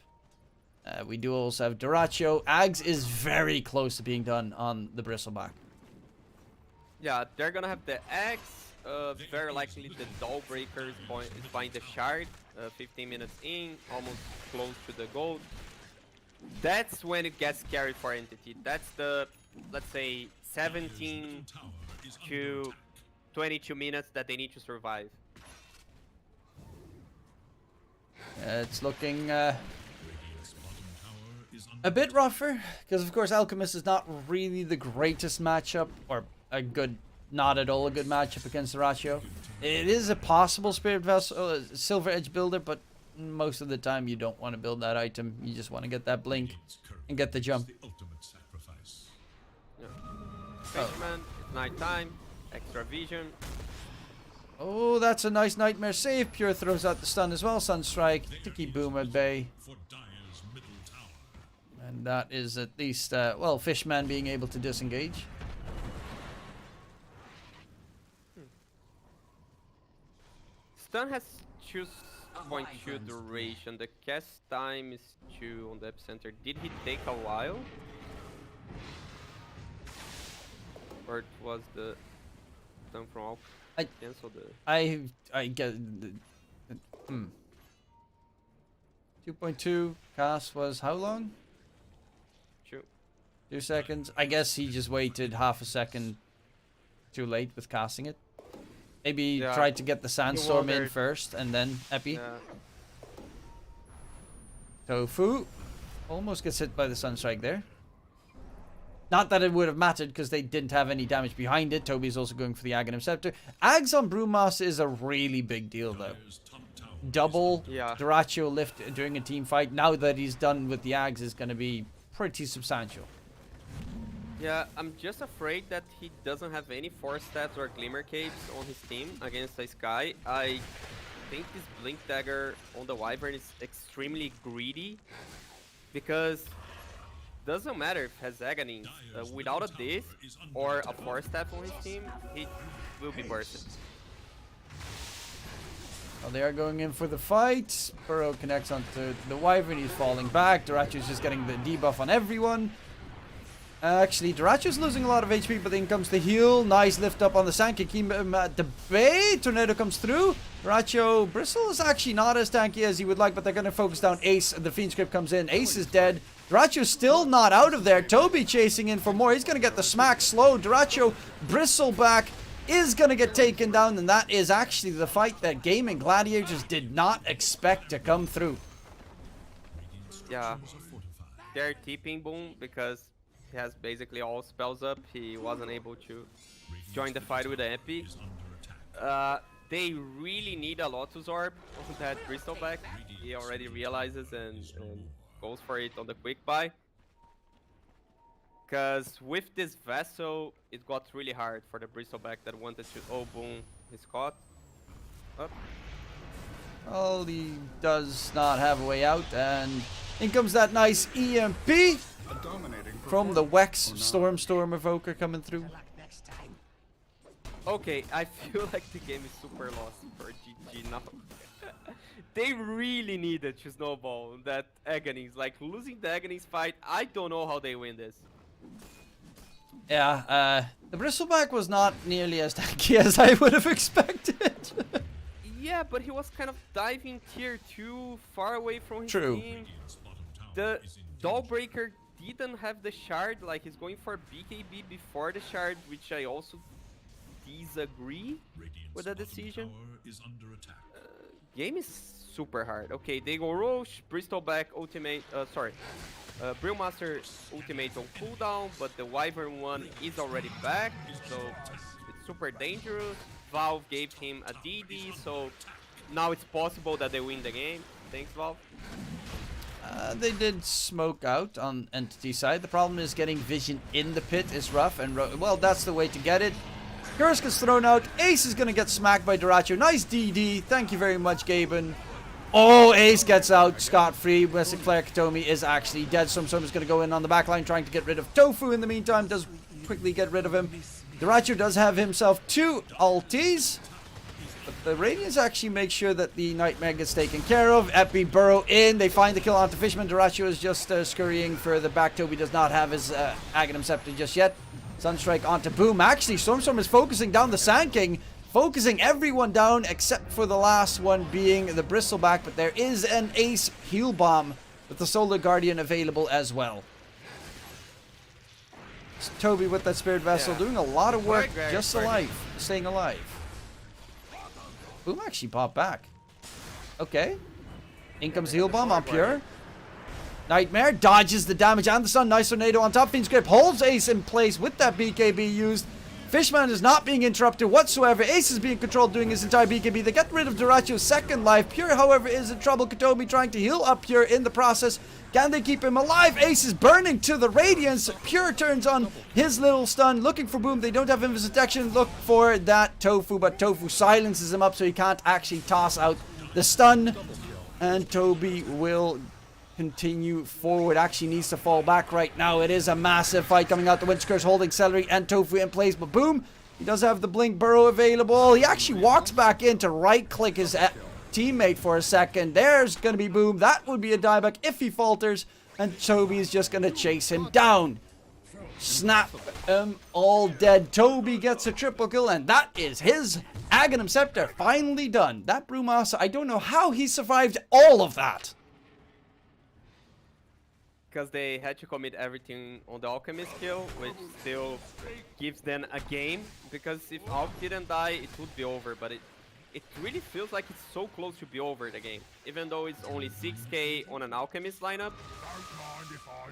Speaker 2: We do also have Duraccio. Ags is very close to being done on the Bristleback.
Speaker 1: Yeah, they're gonna have the X. Very likely the Dawnbreaker is buying the Shard. 15 minutes in, almost close to the gold. That's when it gets scary for Entity. That's the, let's say, 17 to 22 minutes that they need to survive.
Speaker 2: It's looking a bit rougher, because of course Alchemist is not really the greatest matchup, or not at all a good matchup against Dyrachyo. It is a possible Spirit Vessel, Silver Edge builder, but most of the time you don't want to build that item. You just want to get that blink and get the jump.
Speaker 1: Yeah. Fisherman, it's night time, extra vision.
Speaker 2: Oh, that's a nice Nightmare save. Pure throws out the stun as well. Sunstrike to keep Boom at bay. And that is at least, well, Fishman being able to disengage.
Speaker 1: Stun has 2.2 duration. The cast time is 2 on the epicenter. Did he take a while? Or it was the stun from all? Cancel the.
Speaker 2: I get. 2.2 cast was how long? 2 seconds. I guess he just waited half a second too late with casting it. Maybe tried to get the sandstorm in first and then Epi.
Speaker 1: Yeah.
Speaker 2: Tofu almost gets hit by the Sunstrike there. Not that it would have mattered because they didn't have any damage behind it. Toby's also going for the Aghanim Scepter. Ags on Brewmaster is a really big deal though. Double Dyrachyo lift during a team fight. Now that he's done with the Ags is going to be pretty substantial.
Speaker 1: Yeah, I'm just afraid that he doesn't have any Force Stabs or Glimmer Capes on his team against the Sky. I think this Blink Dagger on the Wyvern is extremely greedy because doesn't matter if he has Aghanins. Without a Disc or a Force Stab on his team, he will be bursted.
Speaker 2: Well, they are going in for the fight. Burrow connects onto the Wyvern. He's falling back. Dyrachyo's just getting the debuff on everyone. Actually, Dyrachyo's losing a lot of HP, but then comes the heal. Nice lift up on the Sandkick. Keep him at the bay. Tornado comes through. Dyrachyo Bristle is actually not as tanky as he would like, but they're going to focus down Ace. The Fiend Script comes in. Ace is dead. Dyrachyo's still not out of there. Toby chasing in for more. He's going to get the smack slow. Dyrachyo Bristleback is going to get taken down, and that is actually the fight that Gaimin Gladiators did not expect to come through.
Speaker 1: Yeah, they're tipping Boom because he has basically all spells up. He wasn't able to join the fight with the Epi. They really need a Lotus Orb on that Bristleback. He already realizes and goes for it on the quick buy. Because with this Vessel, it got really hard for the Bristleback that wanted to... Oh, Boom, he's caught. Up.
Speaker 2: Well, he does not have a way out, and in comes that nice EMP from the Wex Storm Evoker coming through.
Speaker 1: Okay, I feel like the game is super lost for GG now. They really needed to snowball that Aghanins. Like, losing the Aghanins fight, I don't know how they win this.
Speaker 2: Yeah, the Bristleback was not nearly as tanky as I would have expected.
Speaker 1: Yeah, but he was kind of diving tier 2, far away from his
Speaker 2: True.
Speaker 1: team. The Dollbreaker didn't have the shard, like he's going for BKB before the shard, which I also disagree with that decision. Game is super hard. Okay, they go Roche, Bristleback ultimate, Brewmaster ultimate on cooldown, but the Wyvern one is already back, so it's super dangerous. Valve gave him a DD, so now it's possible that they win the game. Thanks, Valve.
Speaker 2: They did smoke out on Entity side. The problem is getting vision in the pit is rough, and well, that's the way to get it. Curse gets thrown out. Ace is going to get smacked by Dyrachyo. Nice DD. Thank you very much, Gaimin. Oh, Ace gets out scot-free. Wesley Claire Katomi is actually dead. Storm is going to go in on the backline trying to get rid of Tofu in the meantime. Does quickly get rid of him. Dyrachyo does have himself 2 ultis. But the Radiants actually make sure that the Nightmare gets taken care of. Epi burrow in. They find the kill onto Fishman. Dyrachyo is just scurrying further back. Toby does not have his Aghanim Scepter just yet. Sunstrike onto Boom. Actually, Storm is focusing down the Sand King. Focusing everyone down except for the last one being the Bristleback. But there is an Ace Heal Bomb with the Solar Guardian available as well. It's Toby with that Spirit Vessel doing a lot of work just staying alive. Boom actually popped back. Okay. In comes the heal bomb on Pure. Nightmare dodges the damage and the stun. Nice tornado on top. Fiend's Grip holds Ace in place with that BKB used. Fishman is not being interrupted whatsoever. Ace is being controlled, doing his entire BKB. They get rid of Durachio's second life. Pure, however, is in trouble. Katomi trying to heal up Pure in the process. Can they keep him alive? Ace is burning to the radiance. Pure turns on his little stun, looking for Boom. They don't have Invis Detection. Look for that Tofu, but Tofu silences him up so he can't actually toss out the stun. And Toby will continue forward. Actually needs to fall back right now. It is a massive fight coming out. The Wind Curse holding Celery and Tofu in place, but Boom, he does have the Blink Burrow available. He actually walks back in to right click his teammate for a second. There's gonna be Boom. That would be a dieback if he falters, and Toby is just gonna chase him down. Snap him all dead. Toby gets a triple kill, and that is his Aghanim Scepter finally done. That Brewmaster, I don't know how he survived all of that.
Speaker 1: Because they had to commit everything on the Alchemist kill, which still gives them a game. Because if Alch didn't die, it would be over. But it really feels like it's so close to be over the game. Even though it's only 6k on an Alchemist lineup,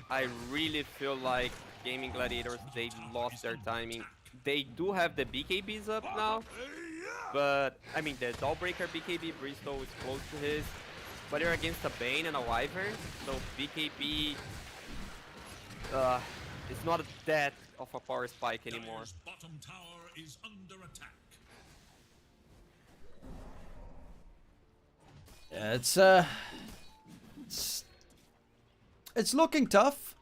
Speaker 1: I really feel like Gaimin Gladiators, they lost their timing. They do have the BKBs up now. But, I mean, the Dawnbreaker BKB, Bristol is close to his. But you're against a Bane and a Wyvern, so BKB it's not that of a power spike anymore.
Speaker 3: Bottom tower is under attack.
Speaker 2: Yeah, it's looking tough.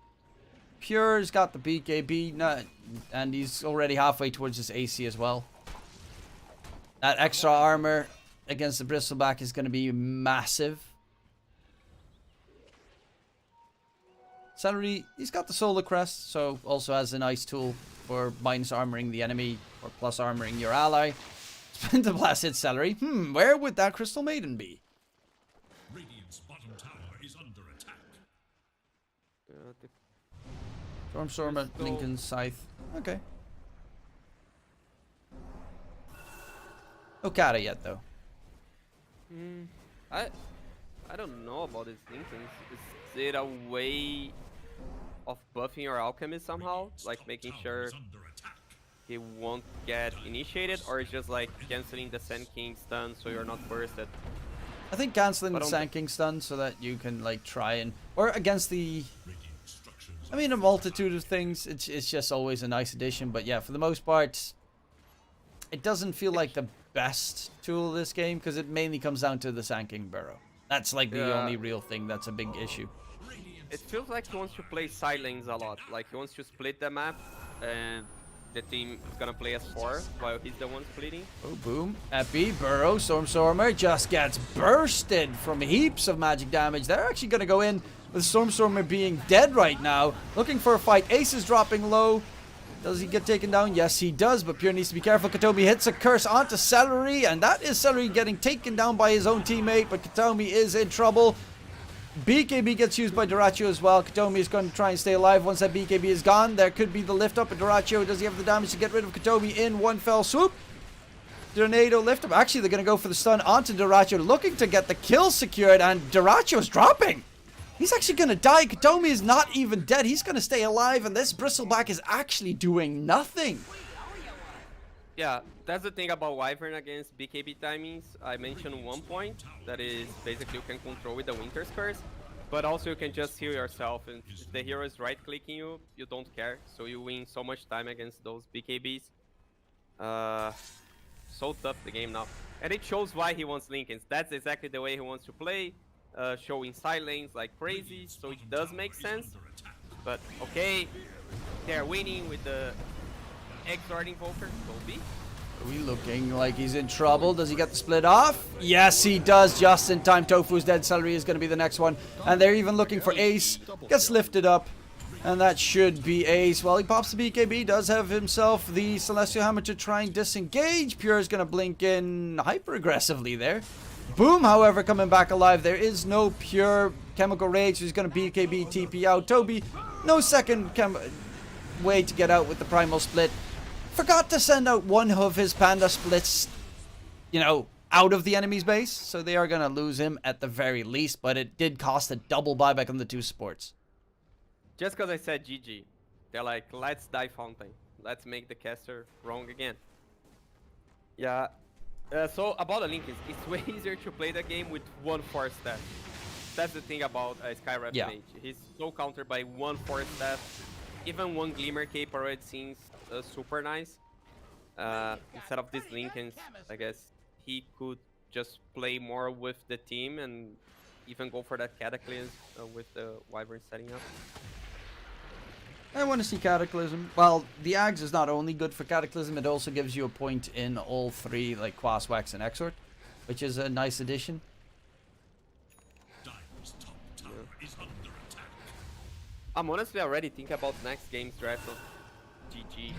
Speaker 2: Pure's got the BKB, and he's already halfway towards his AC as well. That extra armor against the Bristleback is going to be massive. Celery, he's got the Solar Crest, so also has a nice tool for minus armoring the enemy or plus armoring your ally. Spin the blast hit Celery. Where would that Crystal Maiden be?
Speaker 3: Radiant's bottom tower is under attack.
Speaker 2: Stormstormer, Lincoln, Scythe. Okay. No Kata yet, though.
Speaker 1: I don't know about this Lincoln. Is it a way of buffing your Alchemist somehow? Like making sure he won't get initiated? Or it's just like cancelling the Sand King stun so you're not bursted?
Speaker 2: I think cancelling the Sand King stun so that you can like try and... Or against the... I mean, a multitude of things. It's just always a nice addition. But yeah, for the most part, it doesn't feel like the best tool of this game because it mainly comes down to the Sand King Burrow. That's like the only real thing that's a big issue.
Speaker 1: It feels like he wants to play side lanes a lot. Like he wants to split the map and the team is gonna play as 4 while he's the one splitting.
Speaker 2: Oh, Boom. Epi, Burrow, Stormstormer just gets bursted from heaps of magic damage. They're actually gonna go in with Stormstormer being dead right now. Looking for a fight. Ace is dropping low. Does he get taken down? Yes, he does, but Pure needs to be careful. Katomi hits a curse onto Celery, and that is Celery getting taken down by his own teammate, but Katomi is in trouble. BKB gets used by Durachio as well. Katomi is going to try and stay alive once that BKB is gone. There could be the lift up, but Durachio, does he have the damage to get rid of Katomi in one fell swoop? Tornado lift up. Actually, they're going to go for the stun onto Durachio, looking to get the kill secured, and Durachio's dropping. He's actually going to die. Katomi is not even dead. He's going to stay alive, and this Bristleback is actually doing nothing.
Speaker 1: Yeah, that's the thing about Wyvern against BKB timings. I mentioned one point, that is basically you can control with the Winter's Curse, but also you can just heal yourself, and if the hero is right-clicking you, you don't care, so you win so much time against those BKBs. So tough the game now. And it shows why he wants Lincolns. That's exactly the way he wants to play, showing side lanes like crazy, so it does make sense. But okay, they're winning with the Exort Invoker, Toby.
Speaker 2: Are we looking like he's in trouble? Does he get the split off? Yes, he does. Just in time. Tofu's dead. Celery is going to be the next one. And they're even looking for Ace. Gets lifted up. And that should be Ace. Well, he pops the BKB. Does have himself the Celestial Hammer to try and disengage. Pure is going to blink in hyper aggressively there. Boom, however, coming back alive. There is no Pure Chemical Rage. He's going to BKB TP out. Toby, no second way to get out with the Primal Split. Forgot to send out one of his Panda Splits, you know, out of the enemy's base, so they are going to lose him at the very least, but it did cost a double buyback on the two supports.
Speaker 1: Just because I said GG, they're like, let's die Fountain. Let's make the caster wrong again. Yeah. So about the Link, it's way easier to play the game with 1-4 staff. That's the thing about Skyref Mage. He's so countered by 1-4 staff. Even one Glimmer Cape already seems super nice. Instead of this Lincolns, I guess he could just play more with the team and even go for that Cataclysm with the Wyvern setting up.
Speaker 2: I want to see Cataclysm. Well, the Ags is not only good for Cataclysm, it also gives you a point in all three, like Quas, Wax, and Exort, which is a nice addition.
Speaker 3: Dire's top tower is under attack.
Speaker 1: I'm honestly already thinking about next game's draft of GG.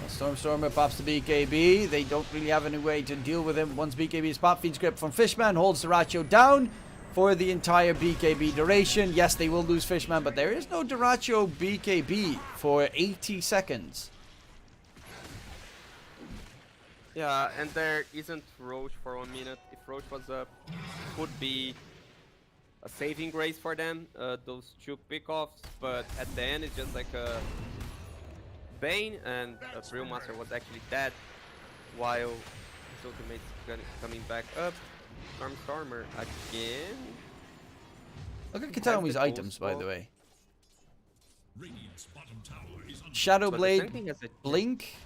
Speaker 2: Stormstormer pops the BKB. They don't really have any way to deal with him once BKB is popped. Feed script from Fishman holds the Dyrachyo down for the entire BKB duration. Yes, they will lose Fishman, but there is no Dyrachyo BKB for 80 seconds.
Speaker 1: Yeah, and there isn't Roche for 1 minute. If Roche was up, could be a saving grace for them, those two pickoffs, but at the end it's just like a Bane, and Brewmaster was actually dead while his ultimate's coming back up. Stormer again.
Speaker 2: Look at Katami's items, by the way.
Speaker 3: Radiant's bottom tower is under
Speaker 2: Shadow
Speaker 1: But the
Speaker 2: Blade,
Speaker 1: same thing as a
Speaker 2: Blink,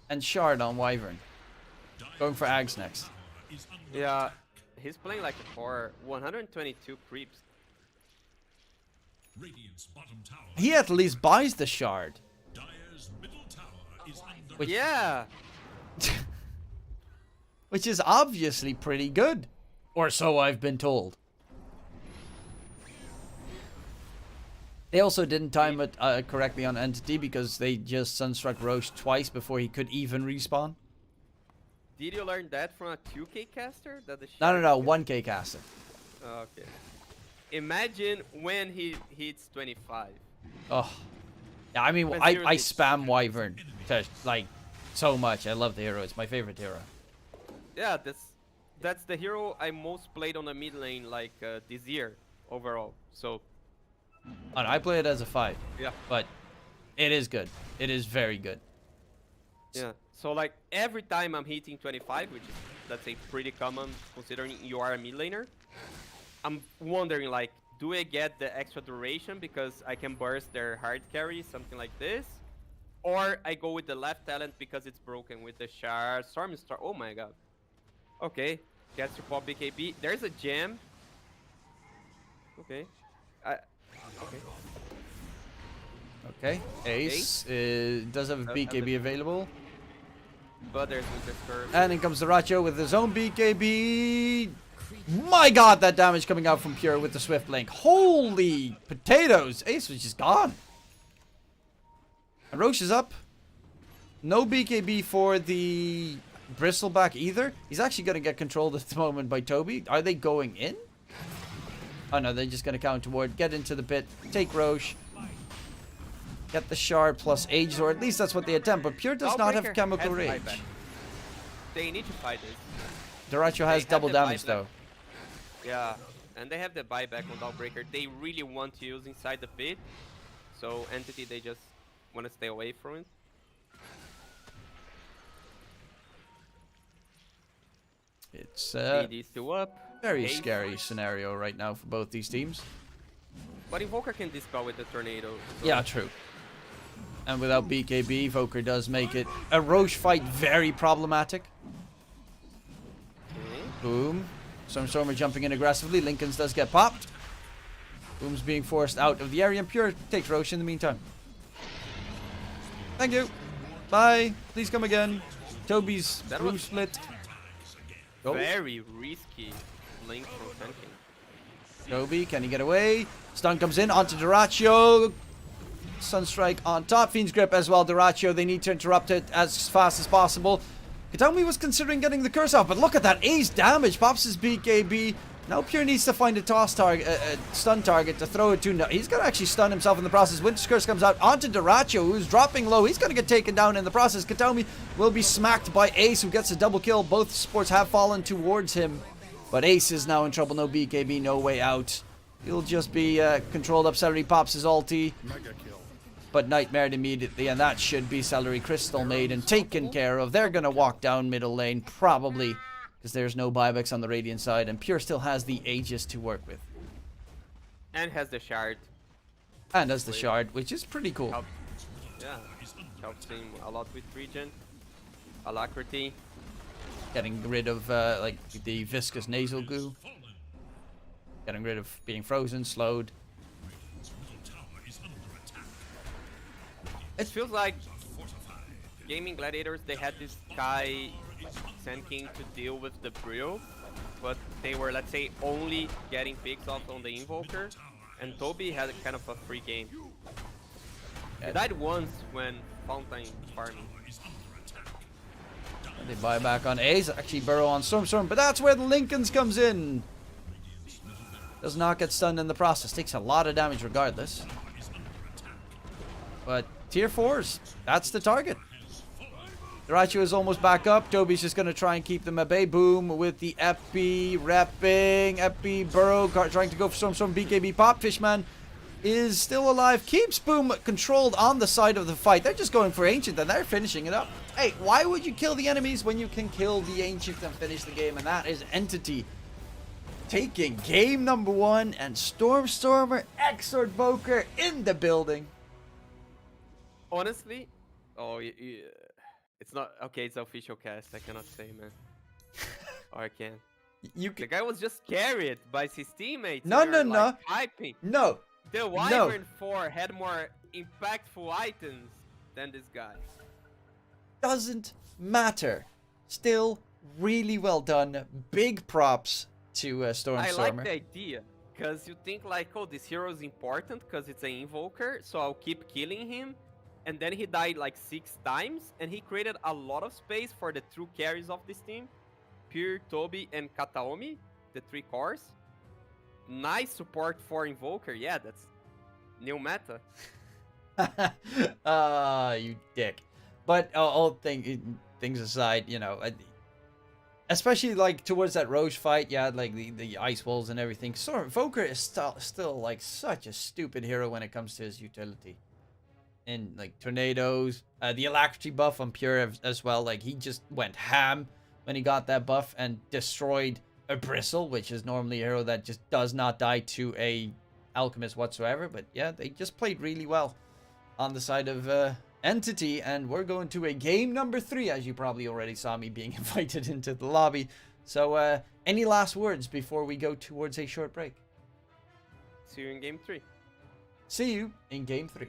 Speaker 2: and Shard on Wyvern. Going for Ags next.
Speaker 3: tower is under
Speaker 1: Yeah, he's playing like a core. 122 creeps.
Speaker 3: Radiant's bottom tower.
Speaker 2: He at least buys the Shard.
Speaker 3: Dire's middle tower is under
Speaker 2: Which-
Speaker 1: Yeah,
Speaker 2: Which is obviously pretty good. Or so I've been told. They also didn't time it correctly on Entity because they just Sunstruck Roche twice before he could even respawn.
Speaker 1: did you learn that from a 2K caster? That the
Speaker 2: No,
Speaker 1: Shard-
Speaker 2: 1K caster.
Speaker 1: Okay. Imagine when he hits 25.
Speaker 2: Oh. Yeah, I mean,
Speaker 1: When
Speaker 2: I
Speaker 1: seriously-
Speaker 2: spam Wyvern to, like, so much. I love the hero. It's my favorite hero.
Speaker 1: Yeah, that's the hero I most played on the mid lane like this year overall. So
Speaker 2: And I play it as a 5.
Speaker 1: yeah,
Speaker 2: But it is good. It is very good.
Speaker 1: yeah. So like every time I'm hitting 25, which is let's say pretty common considering you are a mid laner, I'm wondering like, do I get the extra duration because I can burst their hard carry, something like this, or I go with the left talent because it's broken with the Shard, Stormstar. Oh my god. Okay, gets to pop BKB. There's a gem. Okay. Okay.
Speaker 2: Okay. Ace does have a BKB available.
Speaker 1: But there's Winter Curve.
Speaker 2: And in comes the Dyrachyo with his own BKB. My god, that damage coming out from Pure with the Swift Blink. Holy potatoes. Ace was just gone. And Roche is up. No BKB for the Bristleback either. He's actually going to get controlled at the moment by Toby. Are they going in? Oh no, they're just going to counter ward. Get into the pit. Take Roche. Get the Shard plus Age, or at least that's what they attempt. But Pure does not have
Speaker 1: Outbreaker
Speaker 2: Chemical
Speaker 1: has
Speaker 2: Rage.
Speaker 1: buyback. They need to fight this.
Speaker 2: Dyrachyo has
Speaker 1: have
Speaker 2: double
Speaker 1: the
Speaker 2: damage
Speaker 1: buyback.
Speaker 2: though.
Speaker 1: Yeah, and they have the buyback on Outbreaker. They really want to use inside the pit. So Entity, they just want to stay away from it.
Speaker 2: It's
Speaker 1: AD is still up.
Speaker 2: very
Speaker 1: Ace.
Speaker 2: scary scenario right now for both these teams.
Speaker 1: But Invoker can dispel with the tornado. So
Speaker 2: Yeah, true. And without BKB, Voker does make it a Roche fight very problematic.
Speaker 1: okay.
Speaker 2: Boom. Stormstormer jumping in aggressively. Lincoln's does get popped. Boom's being forced out of the area, and Pure takes Roche in the meantime. Thank you. Bye. Please come again. Toby's
Speaker 1: That
Speaker 2: roof
Speaker 1: was-
Speaker 2: split. Go.
Speaker 1: Very risky link from tanking.
Speaker 2: Toby, can he get away? Stun comes in onto Dyrachyo. Sunstrike on top. Fiend's Grip as well. Dyrachyo, they need to interrupt it as fast as possible. Katami was considering getting the curse off, but look at that ace damage. Pops his BKB, Now Pure needs to find a toss target, a stun target to throw it to. No, he's going to actually stun himself in the process. Winter's Curse comes out onto Dyrachyo, who's dropping low. He's going to get taken down in the process. Kataomi will be smacked by Ace, who gets a double kill. Both supports have fallen towards him. But Ace is now in trouble. No BKB, no way out. He'll just be controlled up. Celery pops his ulti. But Nightmared immediately, and that should be Celery Crystal Maiden taken care of. They're going to walk down middle lane, probably, because there's no buybacks on the Radiant side, and Pure still has the Aegis to work with.
Speaker 1: And has the shard.
Speaker 2: And has the shard, which is pretty cool.
Speaker 1: Helps him a lot with regen. Alacrity.
Speaker 2: Getting rid of like the viscous nasal goo. Getting rid of being frozen, slowed.
Speaker 1: It feels like Gaming Gladiators, they had this guy, Sand King, to deal with the Brio, but they were, let's say, only getting picks off on the Invoker, and Toby had kind of a free game. He died once when Fountain farming.
Speaker 2: They buy back on Ace, actually burrow on Storm, but that's where the Lincolns comes in. Does not get stunned in the process, takes a lot of damage regardless. But tier 4s, that's the target. Dyrachyo is almost back up. Toby's just going to try and keep them at bay. Boom with the Epi, repping. Epi, Burrow, trying to go for some BKB pop. Fishman is still alive. Keeps Boom controlled on the side of the fight. They're just going for Ancient and they're finishing it up. Hey, why would you kill the enemies when you can kill the Ancient and finish the game? And that is Entity taking game number 1, and Stormer, Exorboker in the building.
Speaker 1: Honestly, it's not okay. It's official cast. I cannot say, man. Or I can. The guy was just carried by his teammates.
Speaker 2: No.
Speaker 1: Like, hyping.
Speaker 2: No.
Speaker 1: The Wyvern 4 had more impactful items than this guy.
Speaker 2: Doesn't matter. Still really well done. Big props to Stormstormer.
Speaker 1: I like the idea. Because you think like, oh, this hero is important because it's an Invoker, so I'll keep killing him. And then he died like 6 times, and he created a lot of space for the true carries of this team. Pure, Toby, and Kataomi, the 3 cores. Nice support for Invoker, yeah, that's new meta.
Speaker 2: You dick. But all things aside, you know, especially like towards that Roche fight, yeah, like the ice walls and everything. So Invoker is still like such a stupid hero when it comes to his utility. And like tornadoes, the alacrity buff on Pure as well. Like he just went ham when he got that buff and destroyed a Bristle, which is normally a hero that just does not die to a alchemist whatsoever. But yeah, they just played really well on the side of Entity, and we're going to a game number 3, as you probably already saw me being invited into the lobby. So any last words before we go towards a short break?
Speaker 1: See you in game 3.
Speaker 2: See you in game 3.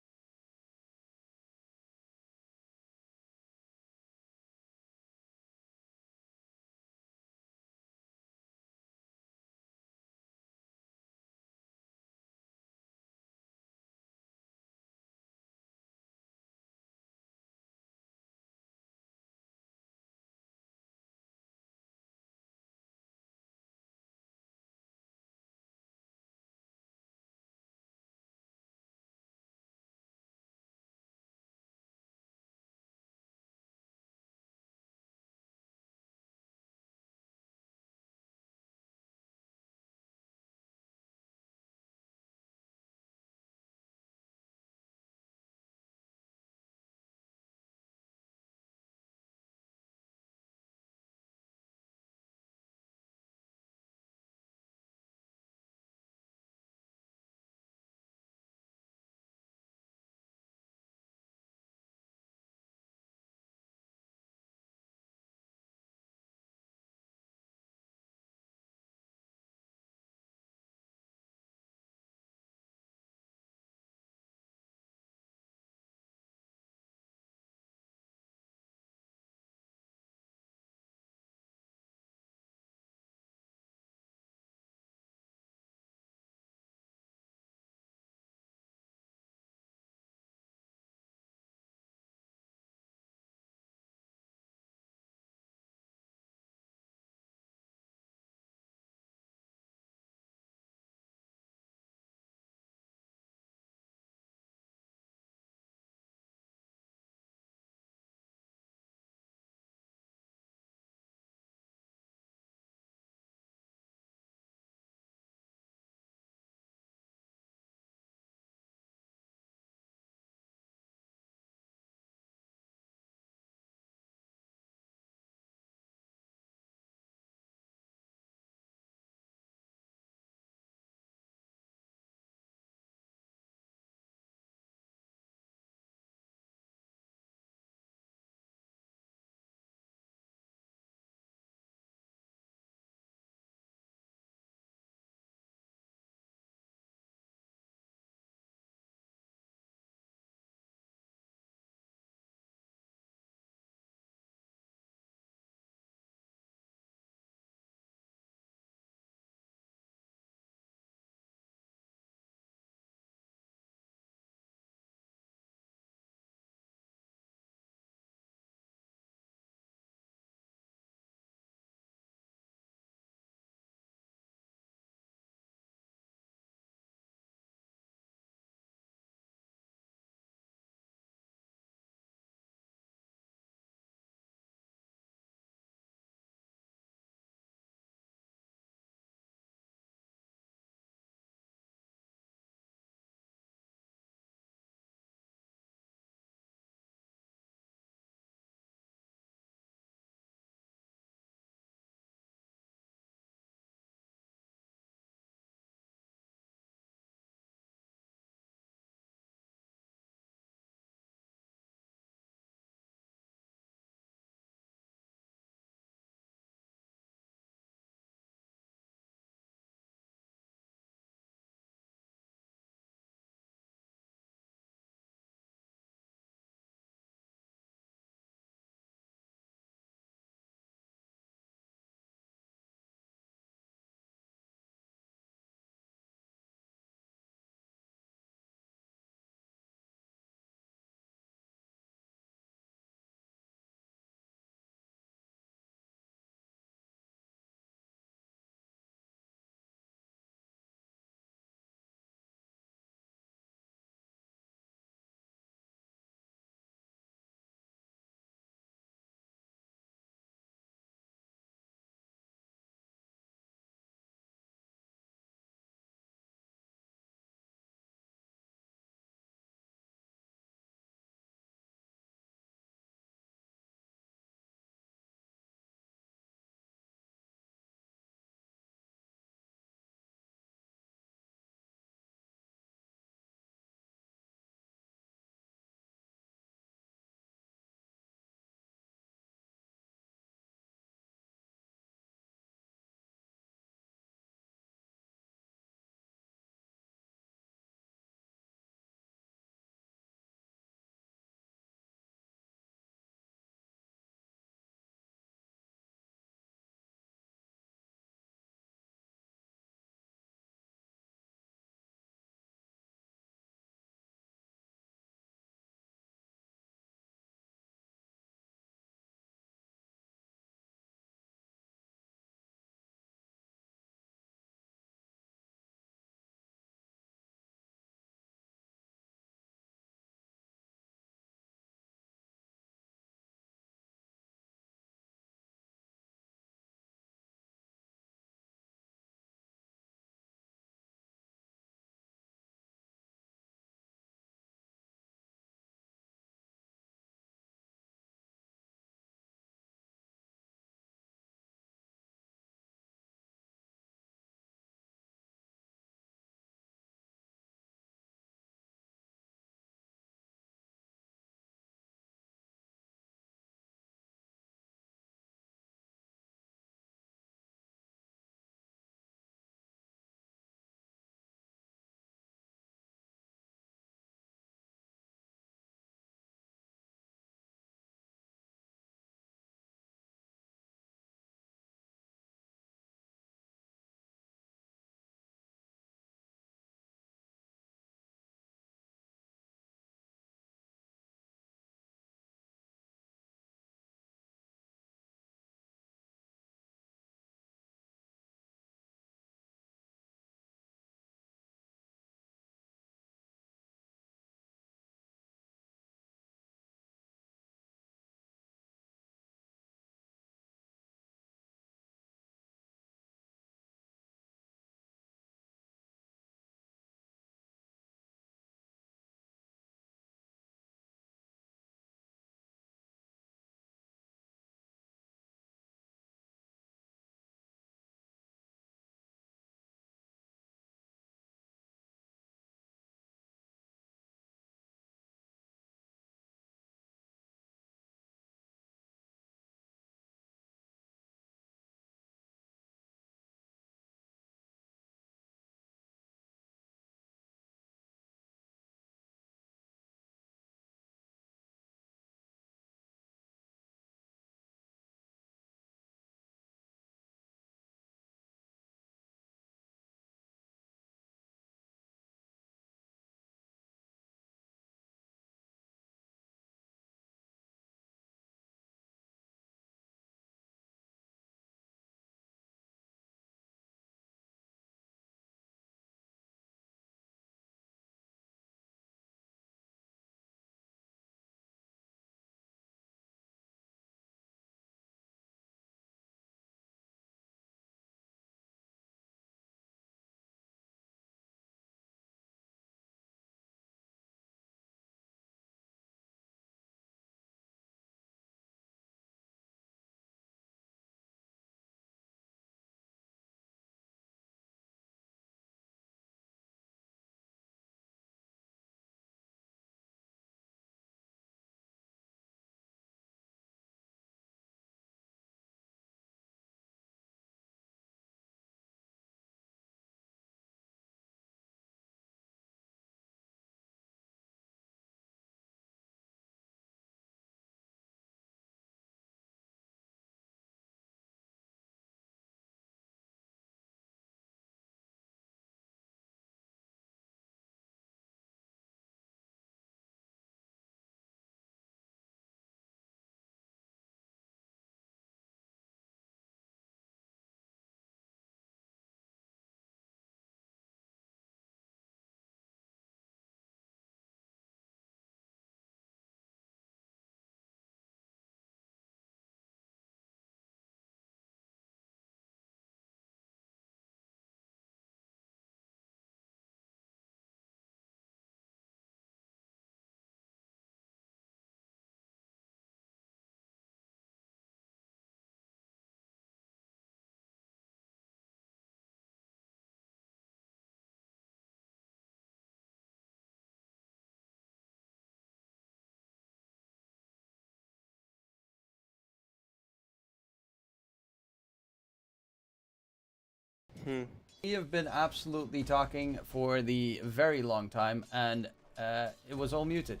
Speaker 2: We have been absolutely talking for the very long time, and it was all muted.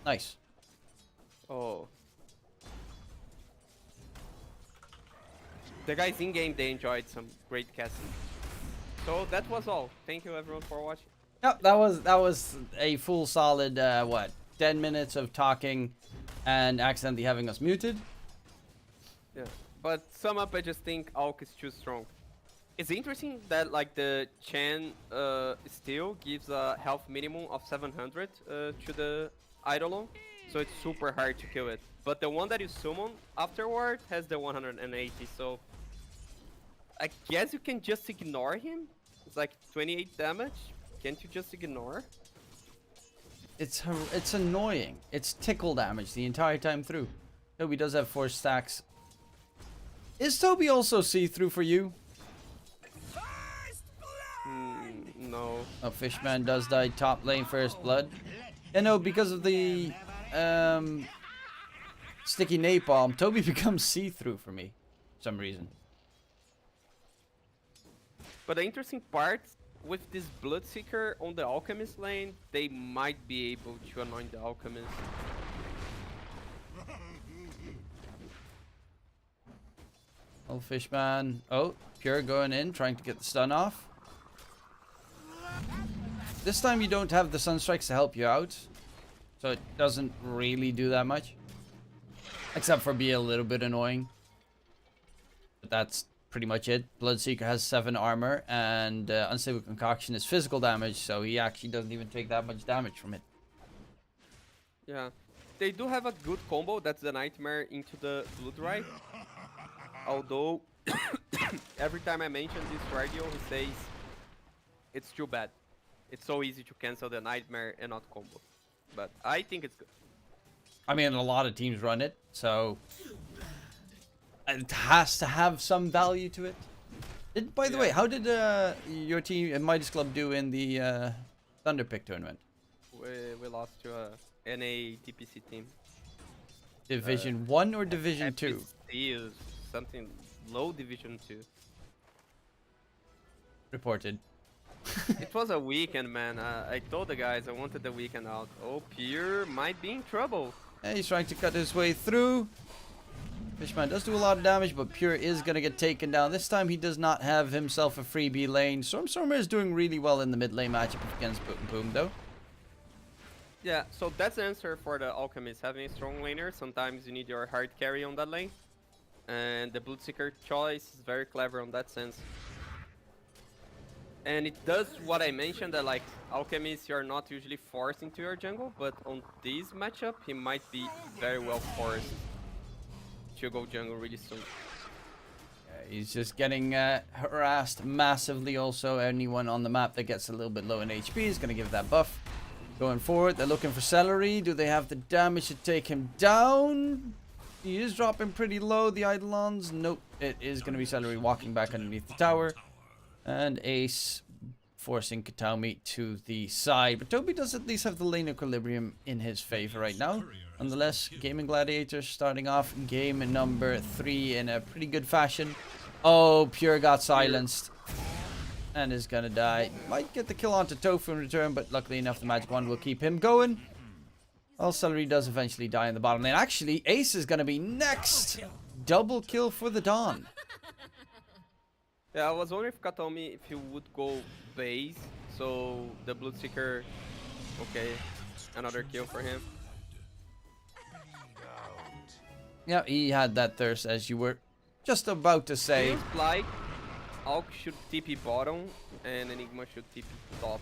Speaker 2: Nice.
Speaker 1: Oh. The guys in game, they enjoyed some great casting. So that was all. Thank you everyone for watching.
Speaker 2: Yep, that was a full solid what, 10 minutes of talking and accidentally having us muted.
Speaker 1: Yeah. But sum up, I just think Alk is too strong. It's interesting that like the Chen still gives a health minimum of 700 to the Eidolon, so it's super hard to kill it. But the one that you summon afterward has the 180, so I guess you can just ignore him. It's like 28 damage. Can't you just ignore?
Speaker 2: It's annoying. It's tickle damage the entire time through. Toby does have 4 stacks. Is Toby also see-through for you?
Speaker 1: No.
Speaker 2: Oh, Fishman does die top lane first blood. And no, because of the sticky napalm, Toby becomes see-through for me for some reason.
Speaker 1: But the interesting part, with this Bloodseeker on the Alchemist lane, they might be able to anoint the Alchemist.
Speaker 2: Oh, Fishman. Oh, Pure going in, trying to get the stun off. This time you don't have the Sunstrikes to help you out, so it doesn't really do that much. Except for be a little bit annoying. But that's pretty much it. Bloodseeker has 7 armor, and Unstable Concoction is physical damage, so he actually doesn't even take that much damage from it.
Speaker 1: Yeah. They do have a good combo, that's the Nightmare into the Blood Rite. Although, every time I mention this radio, he says it's too bad. It's so easy to cancel the Nightmare and not combo. But I think it's good.
Speaker 2: I mean, a lot of teams run it, so it has to have some value to it. By the way, how did your team at Midas Club do in the Thunderpick tournament?
Speaker 1: We lost to a NA DPC team.
Speaker 2: Division 1 or Division 2?
Speaker 1: DPC is something low Division 2.
Speaker 2: Reported.
Speaker 1: It was a weekend, man. I told the guys I wanted the weekend out. Oh, Pierre might be in trouble.
Speaker 2: Yeah, he's trying to cut his way through. Fishman does do a lot of damage, but Pure is going to get taken down. This time he does not have himself a freebie lane. Stormstormer is doing really well in the mid lane matchup against Boom Boom, though.
Speaker 1: Yeah, so that's the answer for the Alchemist. Having a strong laner, sometimes you need your hard carry on that lane. And the Bloodseeker choice is very clever on that sense. And it does what I mentioned, that like Alchemist you're not usually forced into your jungle, but on this matchup he might be very well forced to go jungle really soon.
Speaker 2: He's just getting harassed massively. Also, anyone on the map that gets a little bit low in HP is going to give that buff. Going forward, they're looking for Celery. Do they have the damage to take him down? He is dropping pretty low, the Eidolons. Nope, it is going to be Celery walking back underneath the tower. And Ace forcing Kataomi to the side. But Toby does at least have the lane equilibrium in his favor right now. Nonetheless, Gaimin Gladiators starting off game number 3 in a pretty good fashion. Oh, Pure got silenced. And is gonna die. Might get the kill onto Tofu in return, but luckily enough the magic wand will keep him going. Well, Celery does eventually die in the bottom lane. Actually, Ace is gonna be next. Double kill for the Dawn.
Speaker 1: Yeah, I was wondering if Kataomi, if he would go base, so the Bloodseeker, okay, another kill for him.
Speaker 2: Yeah, he had that thirst, as you were just about to say.
Speaker 1: Feels like Alk should TP bottom and Enigma should TP top.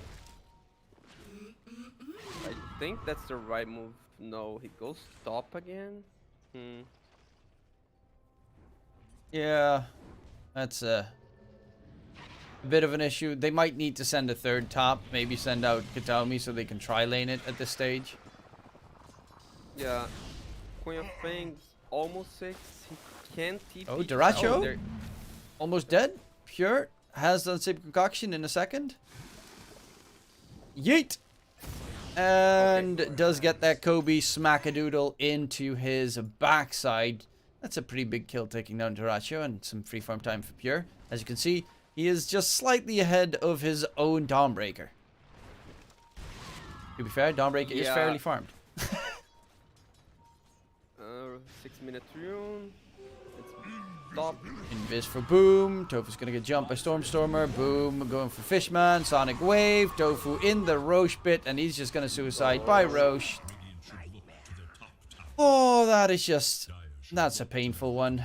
Speaker 1: I think that's the right move. No, he goes top again.
Speaker 2: Yeah, that's a bit of an issue. They might need to send a third top, maybe send out Kataomi so they can tri-lane it at this stage.
Speaker 1: Yeah, Queen of Fangs almost 6. He can't TP.
Speaker 2: Oh, Diracho?
Speaker 1: there-
Speaker 2: Almost dead. Pure has Unstable Concoction in a second. Yeet! And does get that Kobe smack-a-doodle into his backside. That's a pretty big kill, taking down Diracho, and some free farm time for Pure. As you can see, He is just slightly ahead of his own Dawnbreaker. To be fair, Dawnbreaker is fairly farmed.
Speaker 1: 6-minute rune. It's top.
Speaker 2: Invis for Boom. Tofu's gonna get jumped by Stormstormer. Boom, going for Fishman. Sonic Wave. Tofu in the Roche pit, and he's just gonna suicide by Roche. Oh, that is just... That's a painful one.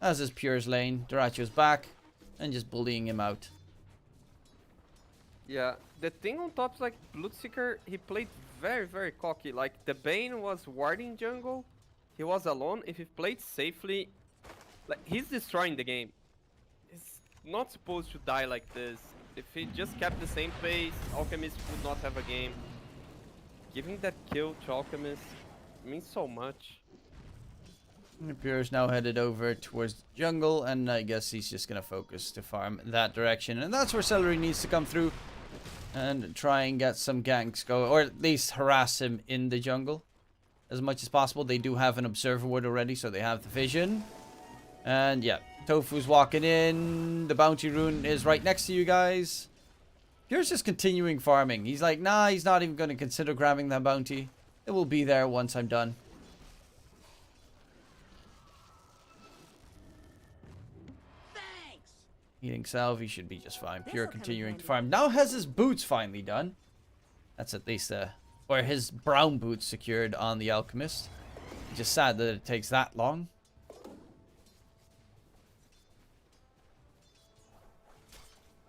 Speaker 2: As is Pure's lane. Duracho's back, and just bullying him out.
Speaker 1: Yeah, the thing on top is like Bloodseeker, he played very, very cocky. Like the Bane was warding jungle, he was alone. If he played safely, like he's destroying the game. He's not supposed to die like this. If he just kept the same pace, Alchemist would not have a game. Giving that kill to Alchemist means so much.
Speaker 2: Pure's now headed over towards the jungle, and I guess he's just gonna focus to farm that direction. And that's where Celery needs to come through and try and get some ganks going, or at least harass him in the jungle as much as possible. They do have an observer ward already, so they have the vision. And yeah, Tofu's walking in. The bounty rune is right next to you guys. Pure's just continuing farming. He's like, nah, he's not even going to consider grabbing that bounty. It will be there once I'm done. Eating salve, he should be just fine. Pure continuing to farm. Now has his boots finally done. That's at least or his brown boots secured on the Alchemist. Just sad that it takes that long.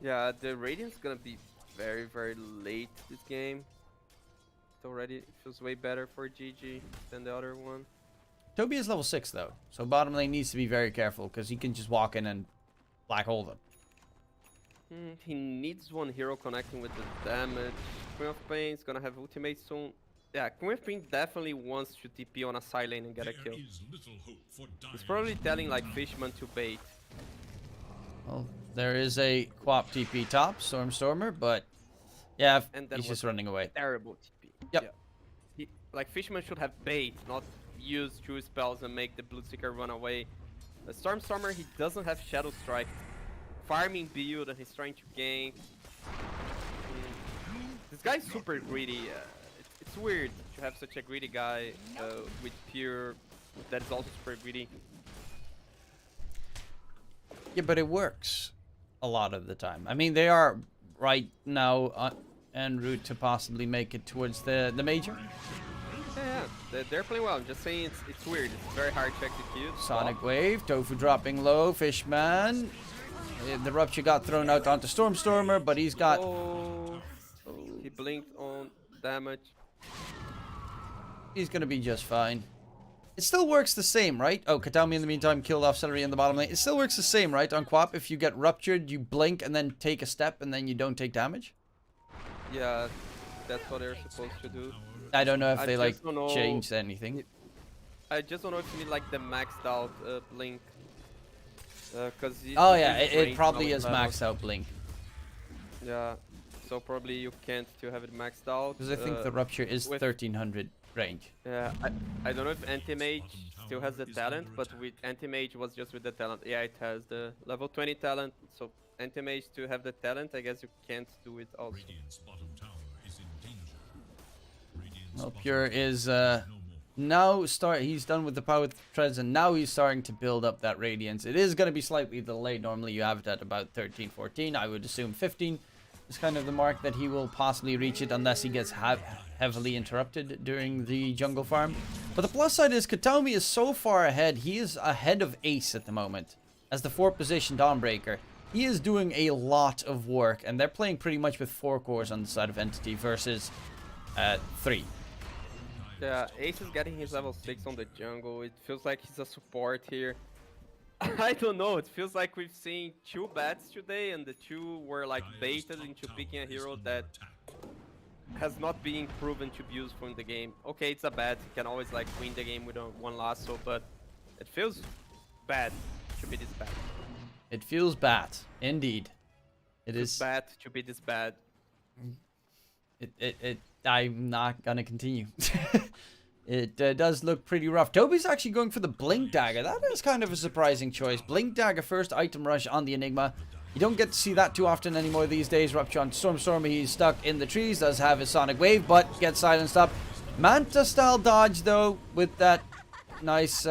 Speaker 1: Yeah, the Radiant's gonna be very, very late this game. It feels way better for GG than the other one.
Speaker 2: Toby is level 6 though, so bottom lane needs to be very careful because he can just walk in and black hole them.
Speaker 1: He needs one hero connecting with the damage. Queen of Pain's gonna have ultimate soon. Yeah, Queen of Pain definitely wants to TP on a side lane and get a kill. He's probably telling like Fishman to bait.
Speaker 2: Well, there is a Quap TP top, Stormstormer, but yeah,
Speaker 1: And that
Speaker 2: he's just
Speaker 1: was
Speaker 2: running away.
Speaker 1: Terrible TP.
Speaker 2: Yep.
Speaker 1: Yeah. Like Fishman should have bait, not use 2 spells and make the Bloodseeker run away. The Stormstormer, he doesn't have Shadow Strike. Farming build and he's trying to gank. This guy's super greedy. It's weird to have such a greedy guy with Pure that is also super greedy.
Speaker 2: Yeah, but it works a lot of the time. I mean, they are right now en route to possibly make it towards the major.
Speaker 1: Yeah, they're playing well. I'm just saying it's weird. It's very hard to execute.
Speaker 2: Sonic Wave, Tofu dropping low, Fishman. The Rupture got thrown out onto Stormstormer, but he's got...
Speaker 1: Oh, he blinked on damage.
Speaker 2: He's gonna be just fine. It still works the same, right? Oh, Katami in the meantime killed off Celery in the bottom lane. It still works the same, right? On Quap, if you get Ruptured, you blink and then take a step and then you don't take damage?
Speaker 1: Yeah, that's what they're supposed to do.
Speaker 2: I don't know if they, like,
Speaker 1: don't know.
Speaker 2: changed anything.
Speaker 1: I just don't know if you need, like, the maxed out blink. Cause
Speaker 2: Oh, yeah, it probably is maxed out blink.
Speaker 1: Yeah, so probably you can't to have it maxed out.
Speaker 2: Because I think the Rupture is
Speaker 1: with
Speaker 2: 1300 range.
Speaker 1: Yeah, I don't know if Anti-Mage still has the talent, but with Anti-Mage was just with the talent. Yeah, it has the level 20 talent, so Anti-Mage to have the talent, I guess you can't do it also.
Speaker 2: Well, Pure is now he's done with the power treads, and now he's starting to build up that Radiance. It is going to be slightly delayed. Normally you have it at about 13, 14. I would assume 15 is kind of the mark that he will possibly reach it, unless he gets heavily interrupted during the jungle farm. But the plus side is Katami is so far ahead. He is ahead of Ace at the moment as the 4th position Dawnbreaker. He is doing a lot of work, and they're playing pretty much with 4 cores on the side of Entity versus 3.
Speaker 1: Yeah, Ace is getting his level 6 on the jungle. It feels like he's a support here. I don't know, it feels like we've seen 2 bats today, and the 2 were like baited into picking a hero that has not been proven to be useful in the game. Okay, it's a bat, he can always like win the game with one lasso, but it feels bad to be this bad.
Speaker 2: It feels bad, indeed. It is
Speaker 1: bad to be this bad.
Speaker 2: I'm not gonna continue. It does look pretty rough. Toby's actually going for the Blink Dagger. That is kind of a surprising choice. Blink Dagger first item rush on the Enigma. You don't get to see that too often anymore these days. Rupture on Stormstormer, he's stuck in the trees, does have his Sonic Wave, but gets silenced up. Manta style dodge though, with that nice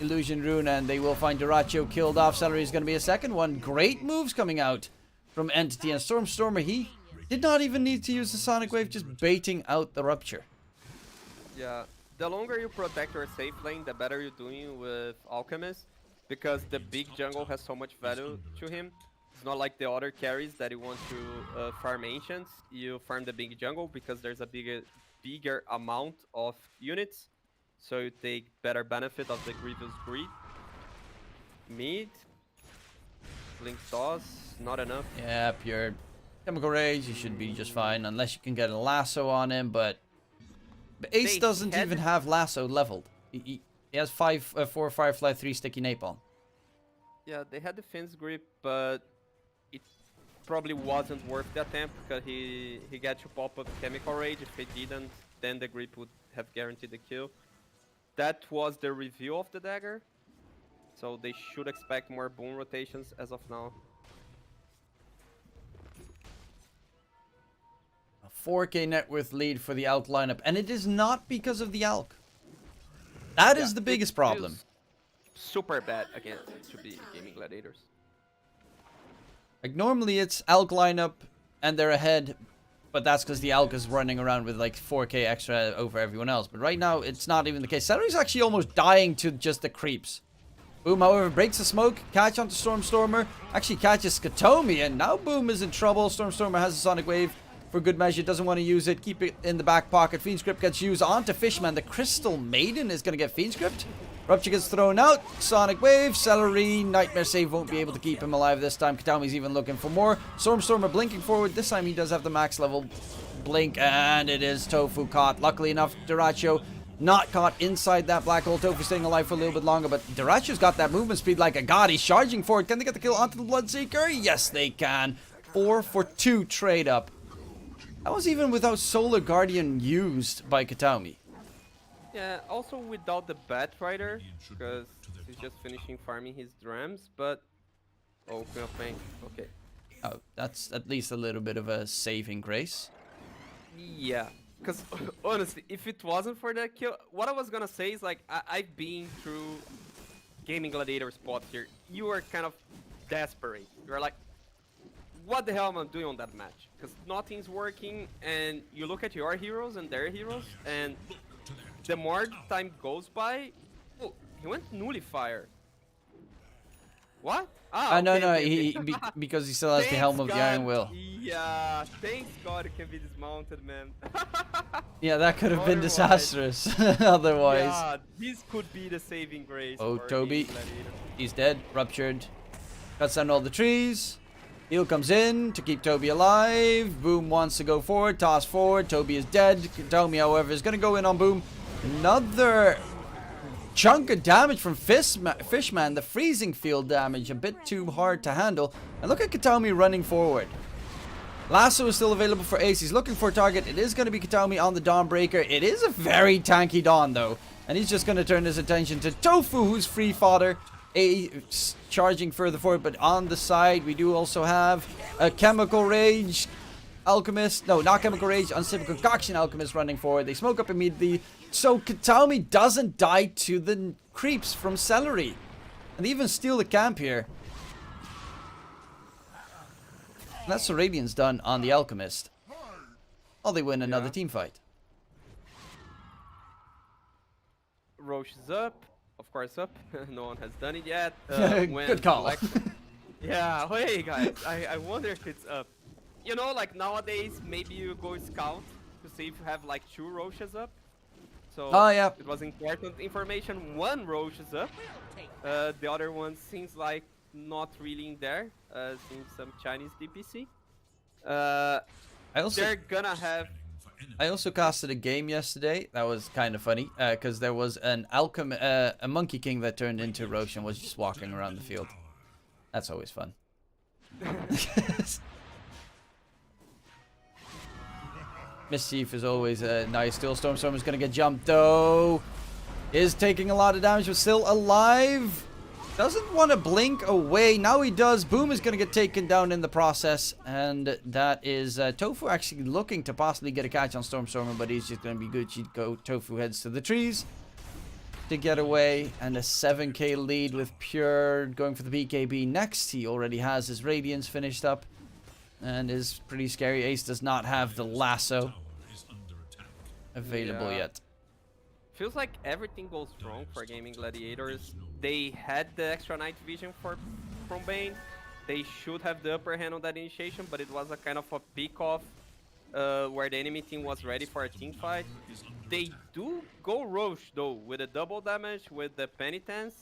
Speaker 2: illusion rune, and they will find Dyrachyo killed off. Celery is going to be a second one. Great moves coming out from Entity, and Stormstormer, he did not even need to use the Sonic Wave, just baiting out the Rupture.
Speaker 1: Yeah, the longer you protect your safe lane, the better you're doing with Alchemist, because the big jungle has so much value to him. It's not like the other carries that you want to farm Ancients. You farm the big jungle because there's a bigger amount of units, so you take better benefit of the Grievous Greed. Mid, Blink Toss, not enough.
Speaker 2: Yeah, pure Chemical Rage, you should be just fine, unless you can get a lasso on him, but Ace doesn't even have lasso leveled. He has 4 Firefly, 3 Sticky Napalm.
Speaker 1: Yeah, they had Defense Grip, but it probably wasn't worth the attempt because he got to pop up Chemical Rage. If he didn't, then the grip would have guaranteed the kill. That was the review of the dagger, so they should expect more boon rotations as of now.
Speaker 2: A 4K net worth lead for the Alk lineup, and it is not because of the Alk. That is the biggest problem.
Speaker 1: Super bad against to be Gaming Gladiators.
Speaker 2: Like normally it's Alk lineup and they're ahead, but that's because the Alk is running around with like 4K extra over everyone else. But right now it's not even the case. Celery's actually almost dying to just the creeps. Boom, however, breaks the smoke, catch onto Stormstormer, actually catches Skatomi, and now Boom is in trouble. Stormstormer has a Sonic Wave for good measure, doesn't want to use it, keep it in the back pocket. Fiend Script gets used onto Fishman. The Crystal Maiden is going to get Fiend Script. Rupture gets thrown out. Sonic Wave. Celery. Nightmare Save won't be able to keep him alive this time. Katami's even looking for more. Stormstormer blinking forward. This time he does have the max level blink. And it is Tofu caught. Luckily enough, Dyrachyo not caught inside that black hole. Tofu staying alive for a little bit longer. But Dyrachyo's got that movement speed like a god. He's charging forward. Can they get the kill onto the Bloodseeker? Yes, they can. 4 for 2 trade up. That was even without Solar Guardian used by Katami.
Speaker 1: Yeah, also without the Bat Rider, because he's just finishing farming his drams, but... Oh, Queen of Pain, okay.
Speaker 2: Oh, that's at least a little bit of a saving grace.
Speaker 1: Yeah, because honestly, if it wasn't for that kill, what I was gonna say is like, I've been through Gaming Gladiator spots here. You are kind of desperate. You're like, what the hell am I doing on that match? Because nothing's working, and you look at your heroes and their heroes, and the more time goes by... Oh, he went Nullifier. What? Ah,
Speaker 2: no,
Speaker 1: okay,
Speaker 2: no, because he still has the Helm of the Iron Will.
Speaker 1: Yeah, thanks God it can be dismounted, man.
Speaker 2: Yeah, that could have been disastrous otherwise.
Speaker 1: Yeah, this could be the saving grace.
Speaker 2: Oh,
Speaker 1: for
Speaker 2: Toby.
Speaker 1: Gaming Gladiator.
Speaker 2: He's dead, ruptured. Cuts down all the trees. Heal comes in to keep Toby alive. Boom wants to go forward, toss forward. Toby is dead. Toby, however, is going to go in on Boom. Another chunk of damage from Fishman. The freezing field damage, a bit too hard to handle. And look at Katami running forward. Lasso is still available for Ace. He's looking for a target. It is going to be Katami on the Dawnbreaker. It is a very tanky Dawn, though. And he's just going to turn his attention to Tofu, who's free fodder. Ace charging further forward, but on the side, we do also have a Chemical Rage Alchemist. No, not Chemical Rage. Uncivil Concoction Alchemist running forward. They smoke up immediately. So Katami doesn't die to the creeps from Celery. And they even steal the camp here. And that's Radiant's done on the Alchemist. Oh, they win another team fight.
Speaker 1: Roche is up. Of course up. No one has done it yet.
Speaker 2: Good call.
Speaker 1: Yeah, hey guys, I wonder if it's up. You know, like nowadays, maybe you go scout to see if you have like 2 Roches up. So
Speaker 2: yeah.
Speaker 1: It was important information. 1 Roche is up. The other one seems like not really in there. Seems some Chinese DPC. They're gonna have...
Speaker 2: I also casted a game yesterday. That was kind of funny because there was a Monkey King that turned into Roche and was just walking around the field. That's always fun. Mischief is always nice. Still, Stormstorm is going to get jumped though. Is taking a lot of damage but still alive. Doesn't want to blink away. Now he does. Boom is going to get taken down in the process. And that is Tofu actually looking to possibly get a catch on Stormstormer, but he's just going to be Gucci. Go. Tofu heads to the trees to get away. And a 7k lead with Pure going for the BKB next. He already has his Radiance finished up and is pretty scary. Ace does not have the lasso available yet.
Speaker 1: Feels like everything goes wrong for Gaming Gladiators. They had the extra night vision from Bane. They should have the upper hand on that initiation, but it was a kind of a pick-off where the enemy team was ready for a team fight. They do go Roche though, with a double damage, with the Penitence.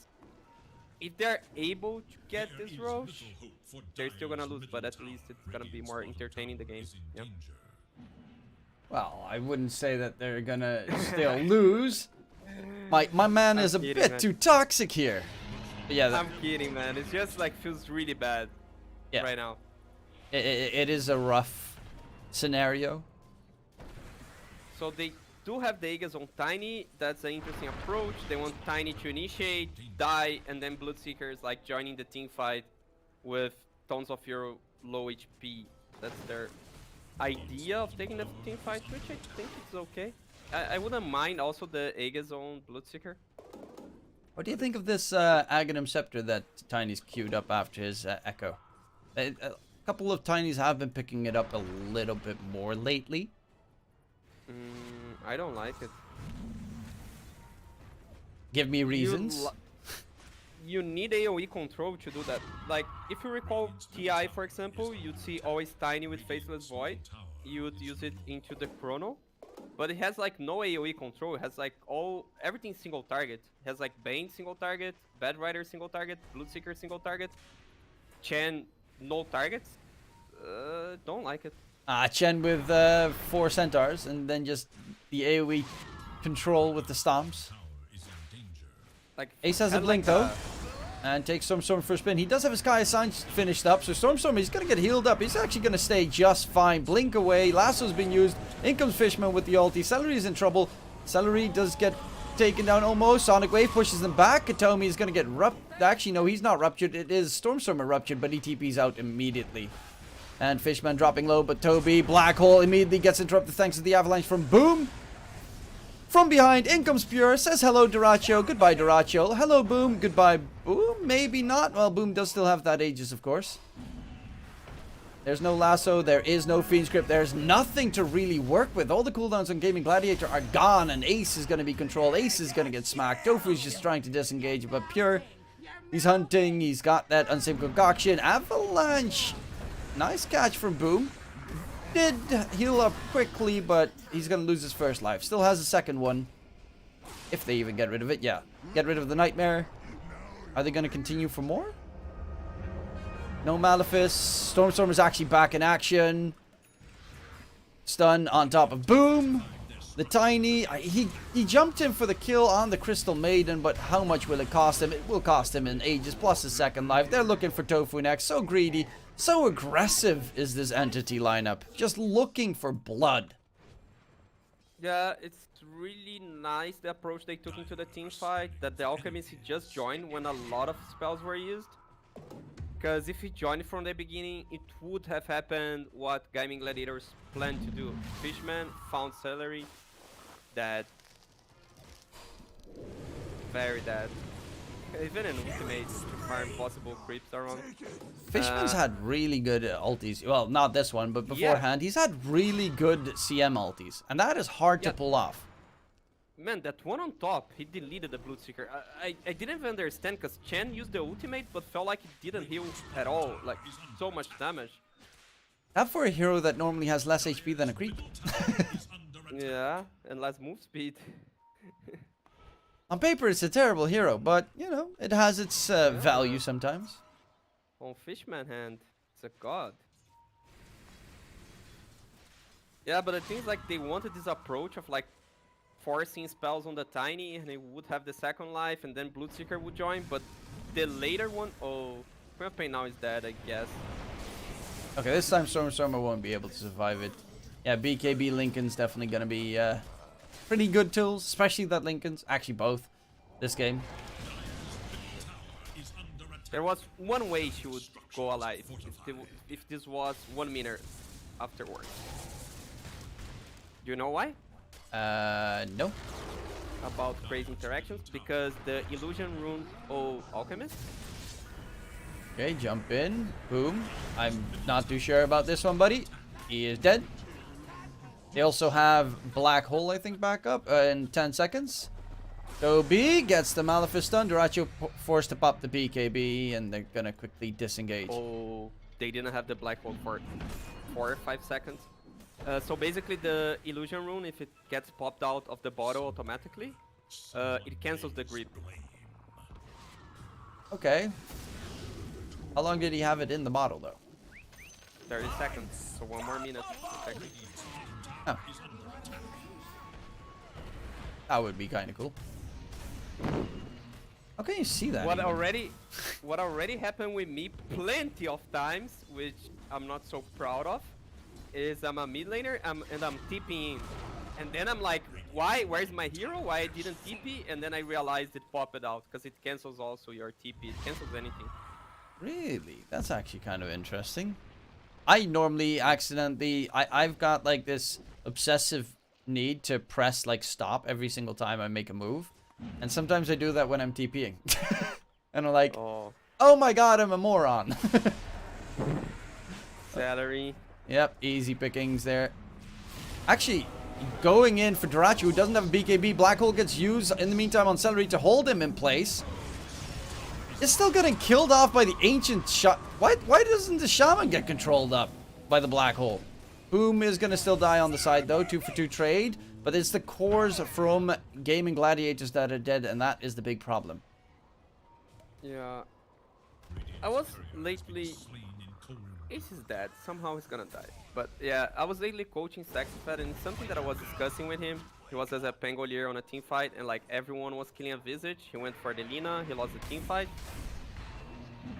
Speaker 1: If they're able to get this Roche, they're still gonna lose, but at least it's gonna be more entertaining the game. Yeah.
Speaker 2: Well, I wouldn't say that they're gonna still lose. My man is a bit too toxic here. But yeah,
Speaker 1: I'm kidding, man. It's just like feels really bad right now.
Speaker 2: It is a rough scenario.
Speaker 1: So they do have the Aegis on Tiny. That's an interesting approach. They want Tiny to initiate, die, and then Bloodseekers like joining the team fight with tons of your low HP. That's their idea of taking the team fight, which I think is okay. I wouldn't mind also the Aegis on Bloodseeker.
Speaker 2: What do you think of this Aghanim Scepter that Tiny's queued up after his Echo? A couple of Tinys have been picking it up a little bit more lately.
Speaker 1: I don't like it.
Speaker 2: Give me reasons.
Speaker 1: You need AoE control to do that. Like, if you recall TI, for example, you'd see always Tiny with Faceless Void. You would use it into the Chrono. But it has like no AoE control. It has like everything single target. It has like Bane single target, Bad Rider single target, Bloodseeker single target, Chen no targets. Don't like it.
Speaker 2: Chen with 4 centaurs and then just the AoE control with the stomps.
Speaker 1: Like
Speaker 2: Ace has a blink though. And takes Stormstorm for a spin. He does have his Sky Signs finished up, so Stormstorm is going to get healed up. He's actually going to stay just fine. Blink away. Lasso's been used. In comes Fishman with the ulti. Celery is in trouble. Celery does get taken down almost. Sonic Wave pushes him back. Katomi is going to get ruptured. Actually, no, he's not ruptured. It is Stormstormer ruptured, but he TP's out immediately. And Fishman dropping low, but Toby, Black Hole, immediately gets interrupted thanks to the avalanche from Boom. From behind, in comes Pure, says hello Duracho, goodbye Duracho, hello Boom, goodbye Boom, maybe not, well Boom does still have that Aegis of course. There's no lasso, there is no Fiend Script, there's nothing to really work with, all the cooldowns on Gaming Gladiator are gone and Ace is going to be controlled, Ace is going to get smacked, Tofu's just trying to disengage, but Pure, he's hunting, he's got that Unsafe Concoction, Avalanche, nice catch from Boom. Did heal up quickly, but he's going to lose his first life. Still has a second one. If they even get rid of it, yeah. Get rid of the Nightmare. Are they going to continue for more? No Malefice. Stormstorm is actually back in action. Stun on top of Boom. The Tiny. He jumped in for the kill on the Crystal Maiden, but how much will it cost him? It will cost him an Aegis plus a second life. They're looking for Tofu next. So greedy. So aggressive is this entity lineup. Just looking for blood.
Speaker 1: Yeah, it's really nice the approach they took into the team fight. That the Alchemist just joined when a lot of spells were used. Because if he joined from the beginning, it would have happened what Gaimin Gladiators planned to do. Fishman found Celery. Dead. Very dead. Even an ultimate to farm possible creeps around.
Speaker 2: Fishman's had really good ultis. Well, not this one, but beforehand, he's had really good CM ultis. And that is hard to pull off.
Speaker 1: Man, that one on top, he deleted the Bloodseeker. I didn't even understand, because Chen used the ultimate, but felt like he didn't heal at all. Like, so much damage.
Speaker 2: That for a hero that normally has less HP than a creep.
Speaker 1: Yeah, and less move speed.
Speaker 2: On paper, it's a terrible hero, but, you know, it has its value sometimes.
Speaker 1: On Fishman hand, it's a god. Yeah, but the thing is, like, they wanted this approach of, like, forcing spells on the Tiny, and they would have the second life, and then Bloodseeker would join, but the later one, Queen of Pain now is dead, I guess.
Speaker 2: Okay, this time Stormstormer won't be able to survive it. Yeah, BKB Lincoln's definitely gonna be pretty good tools, especially that Lincoln's. Actually, both. This game.
Speaker 1: There was one way she would go alive if this was 1 minute afterwards. Do you know why?
Speaker 2: No.
Speaker 1: About crazy interactions? Because the illusion rune alchemist.
Speaker 2: Okay, jump in. Boom. I'm not too sure about this one, buddy. He is dead. They also have Black Hole, I think, back up in 10 seconds. Toby gets the Malefice stun. Duracho forced to pop the BKB, and they're gonna quickly disengage.
Speaker 1: Oh, they didn't have the Black Hole for 4 or 5 seconds. So basically the illusion rune, if it gets popped out of the bottle automatically, it cancels the grip.
Speaker 2: Okay. How long did he have it in the bottle, though?
Speaker 1: 30 seconds, so 1 more minute.
Speaker 2: Oh. That would be kind of cool. How can you see that?
Speaker 1: What already happened with me plenty of times, which I'm not so proud of, is I'm a mid laner and I'm TPing in. And then I'm like, why? Where's my hero? Why I didn't TP? And then I realized it popped out because it cancels also your TP. It cancels anything.
Speaker 2: Really? That's actually kind of interesting. I normally accidentally... I've got like this obsessive need to press like stop every single time I make a move. And sometimes I do that when I'm TPing. And I'm like, oh my god, I'm a moron.
Speaker 1: Salary.
Speaker 2: Yep, easy pickings there. Actually, going in for Duracho, who doesn't have a BKB. Black Hole gets used in the meantime on Celery to hold him in place. It's still getting killed off by the Ancient Shot. Why doesn't the Shaman get controlled up by the Black Hole? Boom is going to still die on the side though. 2 for 2 trade. But it's the cores from Gaimin Gladiators that are dead, and that is the big problem.
Speaker 1: Yeah. I was lately... Ace is dead. Somehow he's gonna die. But yeah, I was lately coaching Saxifed, and something that I was discussing with him. He was as a Pangolier on a team fight, and like everyone was killing a Visage. He went for the Lina, he lost the team fight.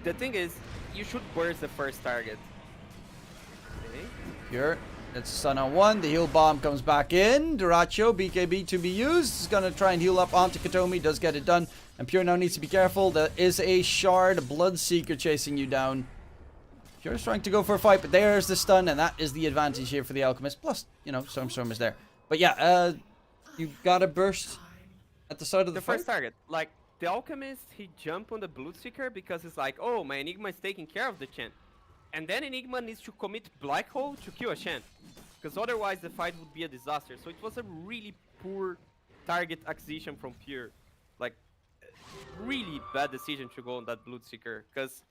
Speaker 1: The thing is, you should burst the first target. Okay.
Speaker 2: Here, it's Sun on 1. The heal bomb comes back in. Duracho, BKB to be used. He's gonna try and heal up onto Katomi. Does get it done. And Pure now needs to be careful. There is a Shard Bloodseeker chasing you down. Pure's trying to go for a fight, but there's the stun, and that is the advantage here for the Alchemist. Plus, you know, Storm is there. But yeah, you got a burst at the start of the fight.
Speaker 1: First target. Like, the Alchemist, he jumped on the Bloodseeker because it's like, oh, my Enigma is taking care of the Chen. And then Enigma needs to commit Black Hole to kill a Chen. Because otherwise the fight would be a disaster. So it was a really poor target acquisition from Pure. Like, really bad decision to go on that Bloodseeker. Because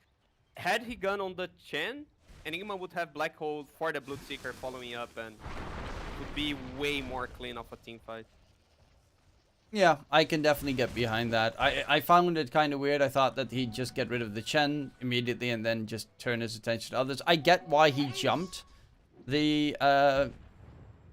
Speaker 1: had he gone on the Chen, Enigma would have Black Hole for the Bloodseeker following up, and it would be way more clean of a team fight.
Speaker 2: Yeah, I can definitely get behind that. I found it kind of weird. I thought that he'd just get rid of the Chen immediately and then just turn his attention to others. I get why he jumped the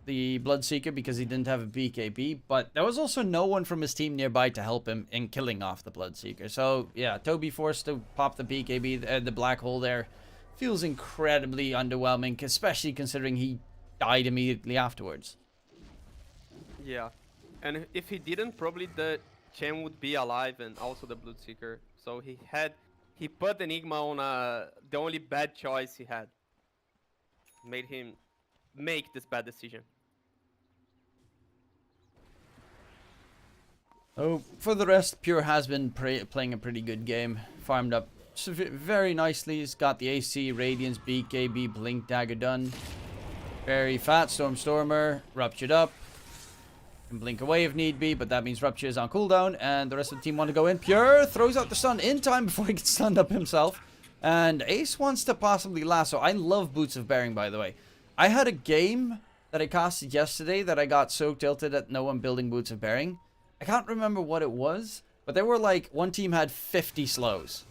Speaker 2: Bloodseeker because he didn't have a BKB, but there was also no one from his team nearby to help him in killing off the Bloodseeker. So yeah, Toby forced to pop the BKB, the Black Hole there. Feels incredibly underwhelming, especially considering he died immediately afterwards.
Speaker 1: Yeah. And if he didn't, probably the Chen would be alive and also the Bloodseeker. So he put Enigma on the only bad choice he had. Made him make this bad decision.
Speaker 2: Oh, for the rest, Pure has been playing a pretty good game. Farmed up very nicely. He's got the AC, Radiance, BKB, Blink Dagger done. Very fat. Stormer, Ruptured up. Can blink away if need be, but that means Rupture is on cooldown, and the rest of the team want to go in. Pure throws out the stun in time before he gets stunned up himself. And Ace wants to possibly lasso. I love Boots of Bearing, by the way. I had a game that I casted yesterday that I got so tilted at no one building Boots of Bearing. I can't remember what it was, but there were like, one team had 50 slows.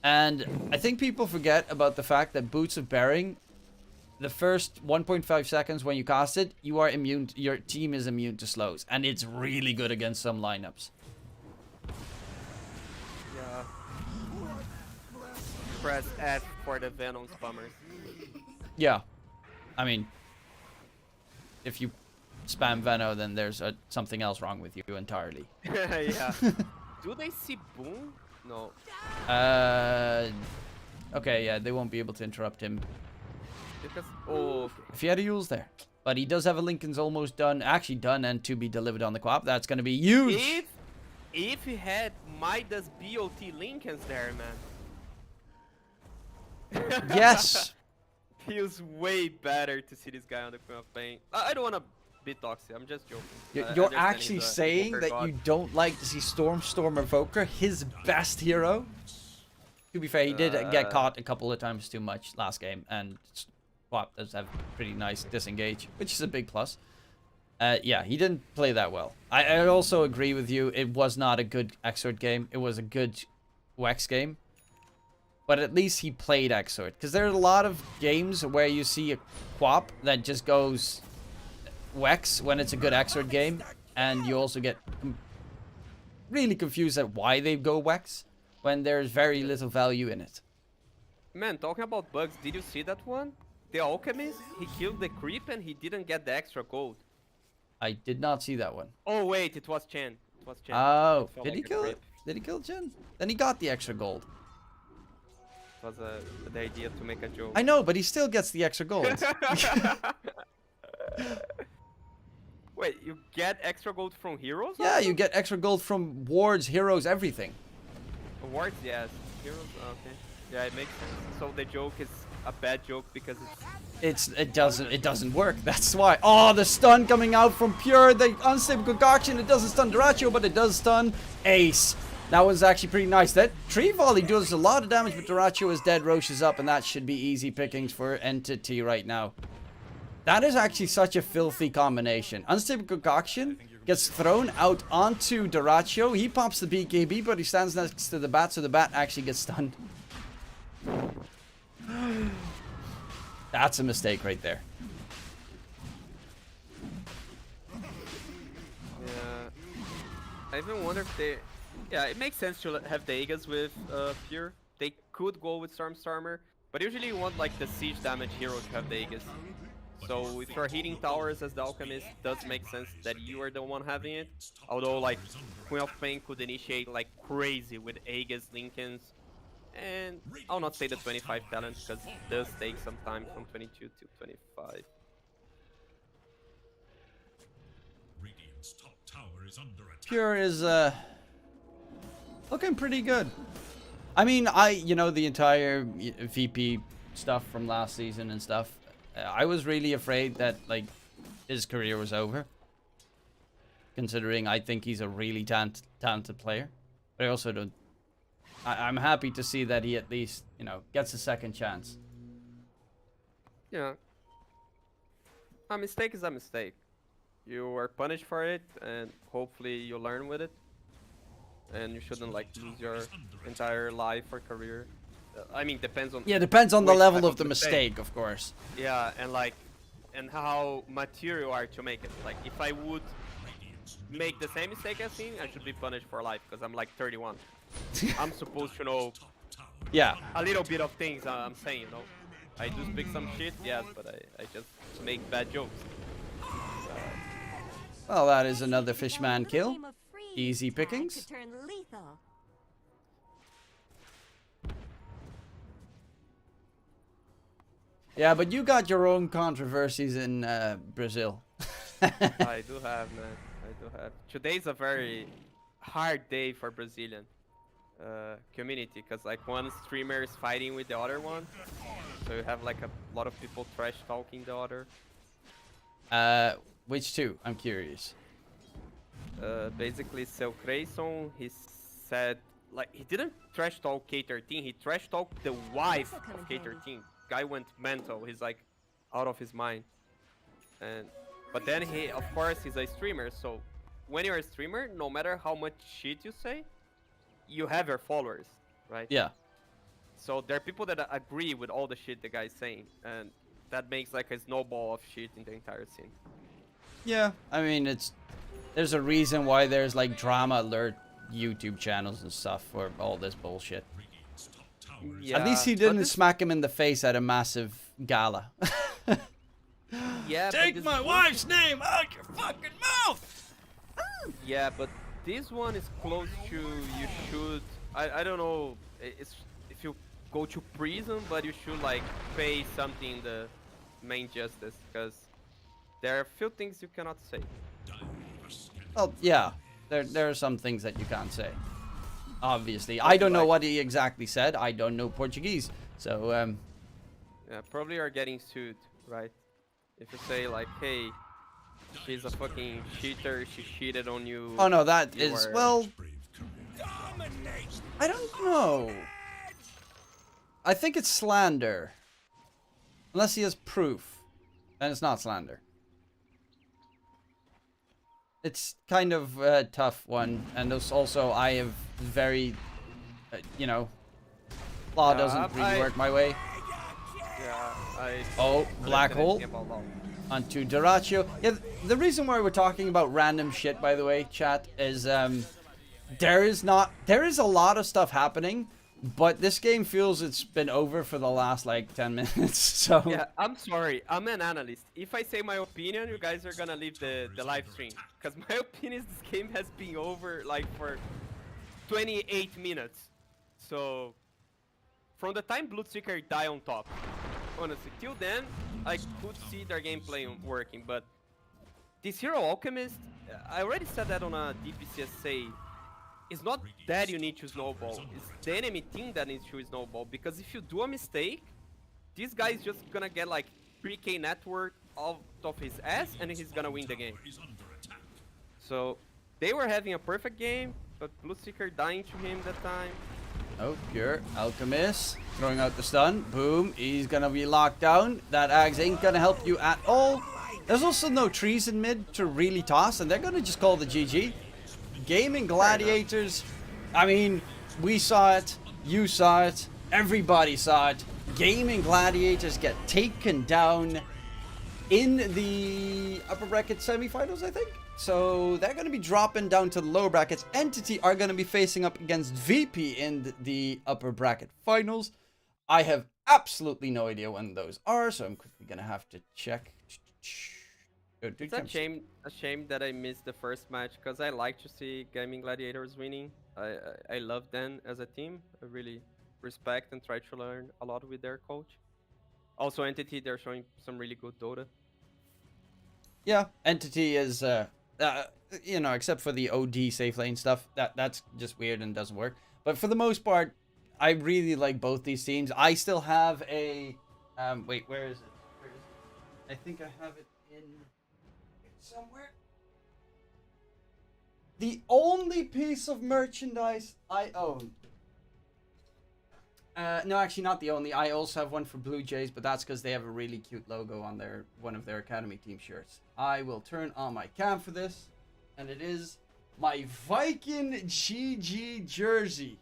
Speaker 2: And I think people forget about the fact that Boots of Bearing, the first 1.5 seconds when you cast it, you are immune, your team is immune to slows. And it's really good against some lineups.
Speaker 1: Yeah. Press F for the Venom spammers.
Speaker 2: Yeah. I mean, if you spam Veno, then there's something else wrong with you entirely.
Speaker 1: Yeah. Do they see Boom? No.
Speaker 2: Okay, yeah, they won't be able to interrupt him.
Speaker 1: Because okay.
Speaker 2: If he had a Yule's there. But he does have a Lincoln's almost done, actually done and to be delivered on the co-op. That's going to be huge.
Speaker 1: If he had Midas BOT Lincolns there, man.
Speaker 2: Yes.
Speaker 1: Feels way better to see this guy on the Queen of Pain. I don't want to be toxic. I'm just joking.
Speaker 2: You're actually saying that you don't like to see Storm Evoker, his best hero? To be fair, he did get caught a couple of times too much last game, and Swap does have pretty nice disengage, which is a big plus. Yeah, he didn't play that well. I also agree with you. It was not a good Exort game. It was a good Wex game. But at least he played Exort. Because there are a lot of games where you see a Quap that just goes Wex when it's a good Exort game. And you also get really confused at why they go Wex when there's very little value in it.
Speaker 1: Man, talking about bugs, did you see that one? The Alchemist, he killed the creep and he didn't get the extra gold.
Speaker 2: I did not see that one.
Speaker 1: Oh wait, it was Chen. It was Chen.
Speaker 2: Oh,
Speaker 1: It
Speaker 2: did he
Speaker 1: like
Speaker 2: kill
Speaker 1: a
Speaker 2: it?
Speaker 1: creep.
Speaker 2: Did he kill Chen? Then he got the extra gold.
Speaker 1: It was the idea to make a joke.
Speaker 2: I know, but he still gets the extra gold.
Speaker 1: Wait, you get extra gold from heroes?
Speaker 2: Yeah,
Speaker 1: also?
Speaker 2: you get extra gold from wards, heroes, everything.
Speaker 1: Awards, yes. Heroes, okay. Yeah, it makes sense. So the joke is a bad joke because
Speaker 2: It doesn't work. That's why. Oh, the stun coming out from Pure, the unstable concoction. It doesn't stun Dyrachyo, but it does stun Ace. That was actually pretty nice. That tree volley does a lot of damage, but Dyrachyo is dead. Roche is up, and that should be easy pickings for Entity right now. That is actually such a filthy combination. Unstable concoction gets thrown out onto Dyrachyo. He pops the BKB, but he stands next to the bat, so the bat actually gets stunned. That's a mistake right there.
Speaker 1: yeah. I even wonder if they. Yeah, it makes sense to have the Aegas with Pure. They could go with Stormer, but usually you want like the siege damage hero to have the Aegas. So if you're hitting towers as the Alchemist, it does make sense that you are the one having it. Although like Queen of Pain could initiate like crazy with Aegas, Lincolns, and I'll not say the 25 talents because it does take some time from 22 to 25.
Speaker 3: Radiant's top tower is under attack.
Speaker 2: Pure is looking pretty good. I mean, the entire VP stuff from last season and stuff. I was really afraid that like his career was over, considering I think he's a really talented player. But I also don't. I'm happy to see that he at least gets a second chance.
Speaker 1: Yeah. A mistake is a mistake. You are punished for it, and hopefully you learn with it. And you shouldn't like lose your entire life or career. I mean, depends on.
Speaker 2: Yeah, depends on the
Speaker 1: which
Speaker 2: level
Speaker 1: type
Speaker 2: of the mistake, of course.
Speaker 1: Yeah, and how mature you are to make it. Like, if I would make the same mistake as him, I should be punished for life because I'm like 31. I'm supposed to know
Speaker 2: Yeah.
Speaker 1: a little bit of things. I'm saying, I do speak some shit, yes, but I just make bad jokes.
Speaker 2: Well, that is another Fishman kill. Easy pickings. Yeah, but you got your own controversies in Brazil.
Speaker 1: I do have, man. I do have. Today's a very hard day for Brazilian community because like one streamer is fighting with the other one, so you have like a lot of people trash talking the other.
Speaker 2: Which two? I'm curious.
Speaker 1: Basically, Seu Creyson, he said like he didn't trash talk K13, he trash talked the wife of K13. Guy went mental. He's like out of his mind. But then he, of course, he's a streamer. So when you're a streamer, no matter how much shit you say, you have your followers, right?
Speaker 2: Yeah.
Speaker 1: So there are people that agree with all the shit the guy's saying, and that makes like a snowball of shit in the entire scene.
Speaker 2: Yeah, I mean, there's a reason why there's like drama alert YouTube channels and stuff for all this bullshit.
Speaker 1: Yeah,
Speaker 2: at least he didn't smack him in the face at a massive gala.
Speaker 1: Yeah.
Speaker 2: Take my wife's name out your fucking mouth!
Speaker 1: Yeah, but this one is close to you should I don't know. It's if you go to prison, but you should like pay something the main justice because there are few things you cannot say.
Speaker 2: Well, yeah, there are some things that you can't say. Obviously, I don't know what he exactly said. I don't know Portuguese, so
Speaker 1: Yeah, probably are getting sued, right? If you say like, hey, she's a fucking cheater, she cheated on you.
Speaker 2: Oh no, that
Speaker 1: you
Speaker 2: is
Speaker 1: are-
Speaker 2: well. I don't know. I think it's slander, unless he has proof, then it's not slander. It's kind of a tough one, and also I have very, you know, law doesn't really work my way.
Speaker 1: Yeah, I.
Speaker 2: Oh, black
Speaker 1: understand
Speaker 2: hole
Speaker 1: anything about law.
Speaker 2: onto Duraccio. Yeah, the reason why we're talking about random shit, by the way, chat, is there is a lot of stuff happening, but this game feels it's been over for the last like 10 minutes. So
Speaker 1: Yeah, I'm sorry. I'm an analyst. If I say my opinion, you guys are gonna leave the live stream. Because my opinion is this game has been over like for 28 minutes. So from the time Bloodseeker die on top, honestly, till then I could see their gameplay working. But this Hero Alchemist, I already said that on a DPCSA. It's not that you need to snowball. It's the enemy team that needs to snowball. Because if you do a mistake, this guy is just gonna get like 3k network out of his ass and he's gonna win the game. So they were having a perfect game, but Bloodseeker dying to him that time.
Speaker 2: oh, pure alchemist throwing out the stun. Boom, he's gonna be locked down. That axe ain't gonna help you at all. There's also no trees in mid to really toss, and they're gonna just call the GG. Gaimin Gladiators, I mean, we saw it, you saw it, everybody saw it. Gaimin Gladiators get taken down in the upper bracket semifinals, I think. So they're going to be dropping down to the lower brackets. Entity are going to be facing up against VP in the upper bracket finals. I have absolutely no idea when those are, so I'm quickly going to have to check.
Speaker 1: It's a shame that I missed the first match because I like to see Gaming Gladiators winning. I love them as a team. I really respect and try to learn a lot with their coach. Also, Entity, they're showing some really good Dota.
Speaker 2: Yeah, Entity is, you know, except for the OD safe lane stuff, that's just weird and doesn't work. But for the most part, I really like both these teams. I still have a, wait, where is it? I think I have it in somewhere. The only piece of merchandise I own. No, actually not the only. I also have one for Blue Jays, but that's because they have a really cute logo on one of their academy team shirts. I will turn on my cam for this, and it is my Viking GG jersey.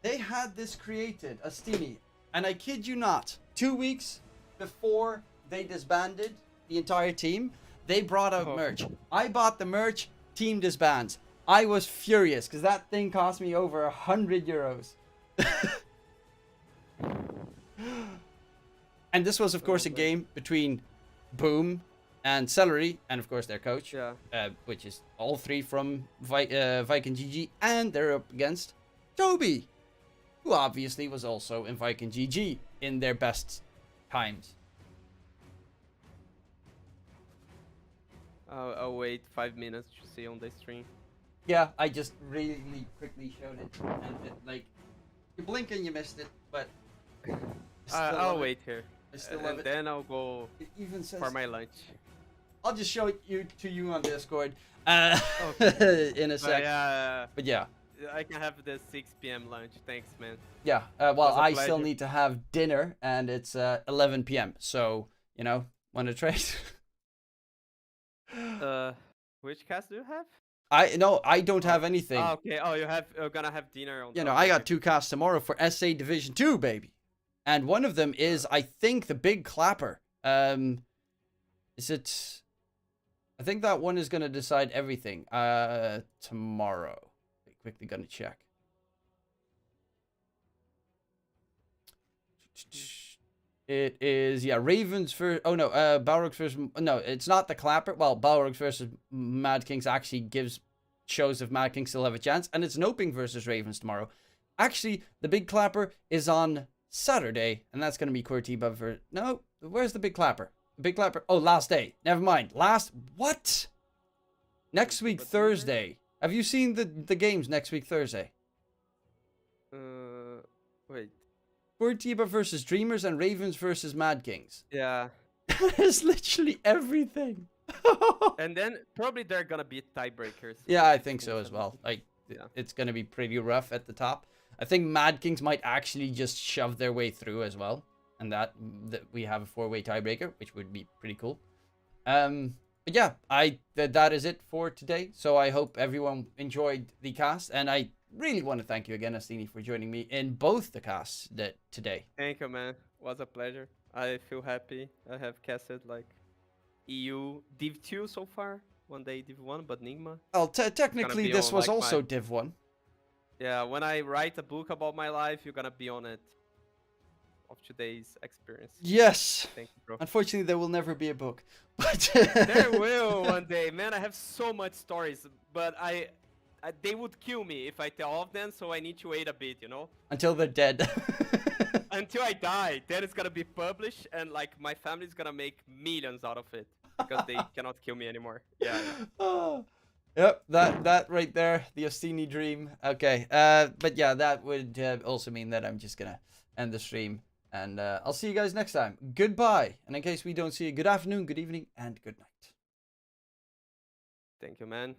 Speaker 2: They had this created, a steamy, and I kid you not, 2 weeks before they disbanded the entire team, they brought out merch. I bought the merch, team disbands. I was furious because that thing cost me over 100 euros. And this was, of course, a game between Boom and Celery, and of course their coach,
Speaker 1: Yeah.
Speaker 2: which is all three from Viking GG, and they're up against Toby, who obviously was also in Viking GG in their best times.
Speaker 1: I'll wait 5 minutes to see on the stream.
Speaker 2: Yeah, I just really quickly showed it, and it, like, you blink and you missed it, but I still
Speaker 1: I'll
Speaker 2: love it.
Speaker 1: wait here.
Speaker 2: I still
Speaker 1: And
Speaker 2: love it.
Speaker 1: then I'll go
Speaker 2: It even says,
Speaker 1: for my lunch.
Speaker 2: I'll just show it to you on Discord
Speaker 1: Okay.
Speaker 2: in a sec. But yeah,
Speaker 1: I can have the 6 p.m. lunch. Thanks, man.
Speaker 2: yeah. Well,
Speaker 1: was a
Speaker 2: I still
Speaker 1: pleasure.
Speaker 2: need to have dinner, and it's 11 p.m. So, you know, want to trade?
Speaker 1: Which cast do you have?
Speaker 2: I don't have anything.
Speaker 1: Oh, okay. Oh, you're gonna have dinner on.
Speaker 2: You know, I got 2 casts tomorrow for SA Division 2, baby. And one of them is, I think, the Big Clapper. Is it? I think that one is going to decide everything tomorrow. Quickly going to check. It is, yeah, Ravens for, oh no, Balrogs versus, no, it's not the Clapper. Well, Balrogs versus Mad Kings actually gives shows if Mad King still have a chance. And it's Noping versus Ravens tomorrow. Actually, the big clapper is on Saturday, and that's going to be Curitiba for... No, where's the big clapper? The big clapper... Oh, last day. Never mind. What? Next week, Thursday. Have you seen the games next week, Thursday?
Speaker 1: Wait.
Speaker 2: Curitiba versus Dreamers and Ravens versus Mad Kings.
Speaker 1: Yeah.
Speaker 2: There's literally everything.
Speaker 1: And then probably they're gonna be tiebreakers.
Speaker 2: Yeah, I think so as well. Like,
Speaker 1: Yeah.
Speaker 2: it's going to be pretty rough at the top. I think Mad Kings might actually just shove their way through as well. And that we have a 4-way tiebreaker, which would be pretty cool. But yeah, that is it for today. So I hope everyone enjoyed the cast. And I really want to thank you again, Astini, for joining me in both the casts today.
Speaker 1: Thank you, man. Was a pleasure. I feel happy. I have casted like EU Div 2 so far. One day Div 1, but Nigma.
Speaker 2: Well, technically, this
Speaker 1: on,
Speaker 2: was
Speaker 1: like,
Speaker 2: also Div 1.
Speaker 1: Yeah, when I write a book about my life, you're gonna be on it. Of today's experience.
Speaker 2: Yes.
Speaker 1: Thank you, bro.
Speaker 2: Unfortunately, there will never be a book. But
Speaker 1: There will one day, man. I have so much stories, but they would kill me if I tell all of them, so I need to wait a bit, you know?
Speaker 2: until they're dead.
Speaker 1: Until I die, then it's gonna be published, and like my family's gonna make millions out of it because they cannot kill me anymore. Yeah.
Speaker 2: Oh. Yep, that right there, the Ostini dream. Okay, but yeah, that would also mean that I'm just gonna end the stream, and I'll see you guys next time. Goodbye, and in case we don't see you, good afternoon, good evening, and good night.
Speaker 1: Thank you, man.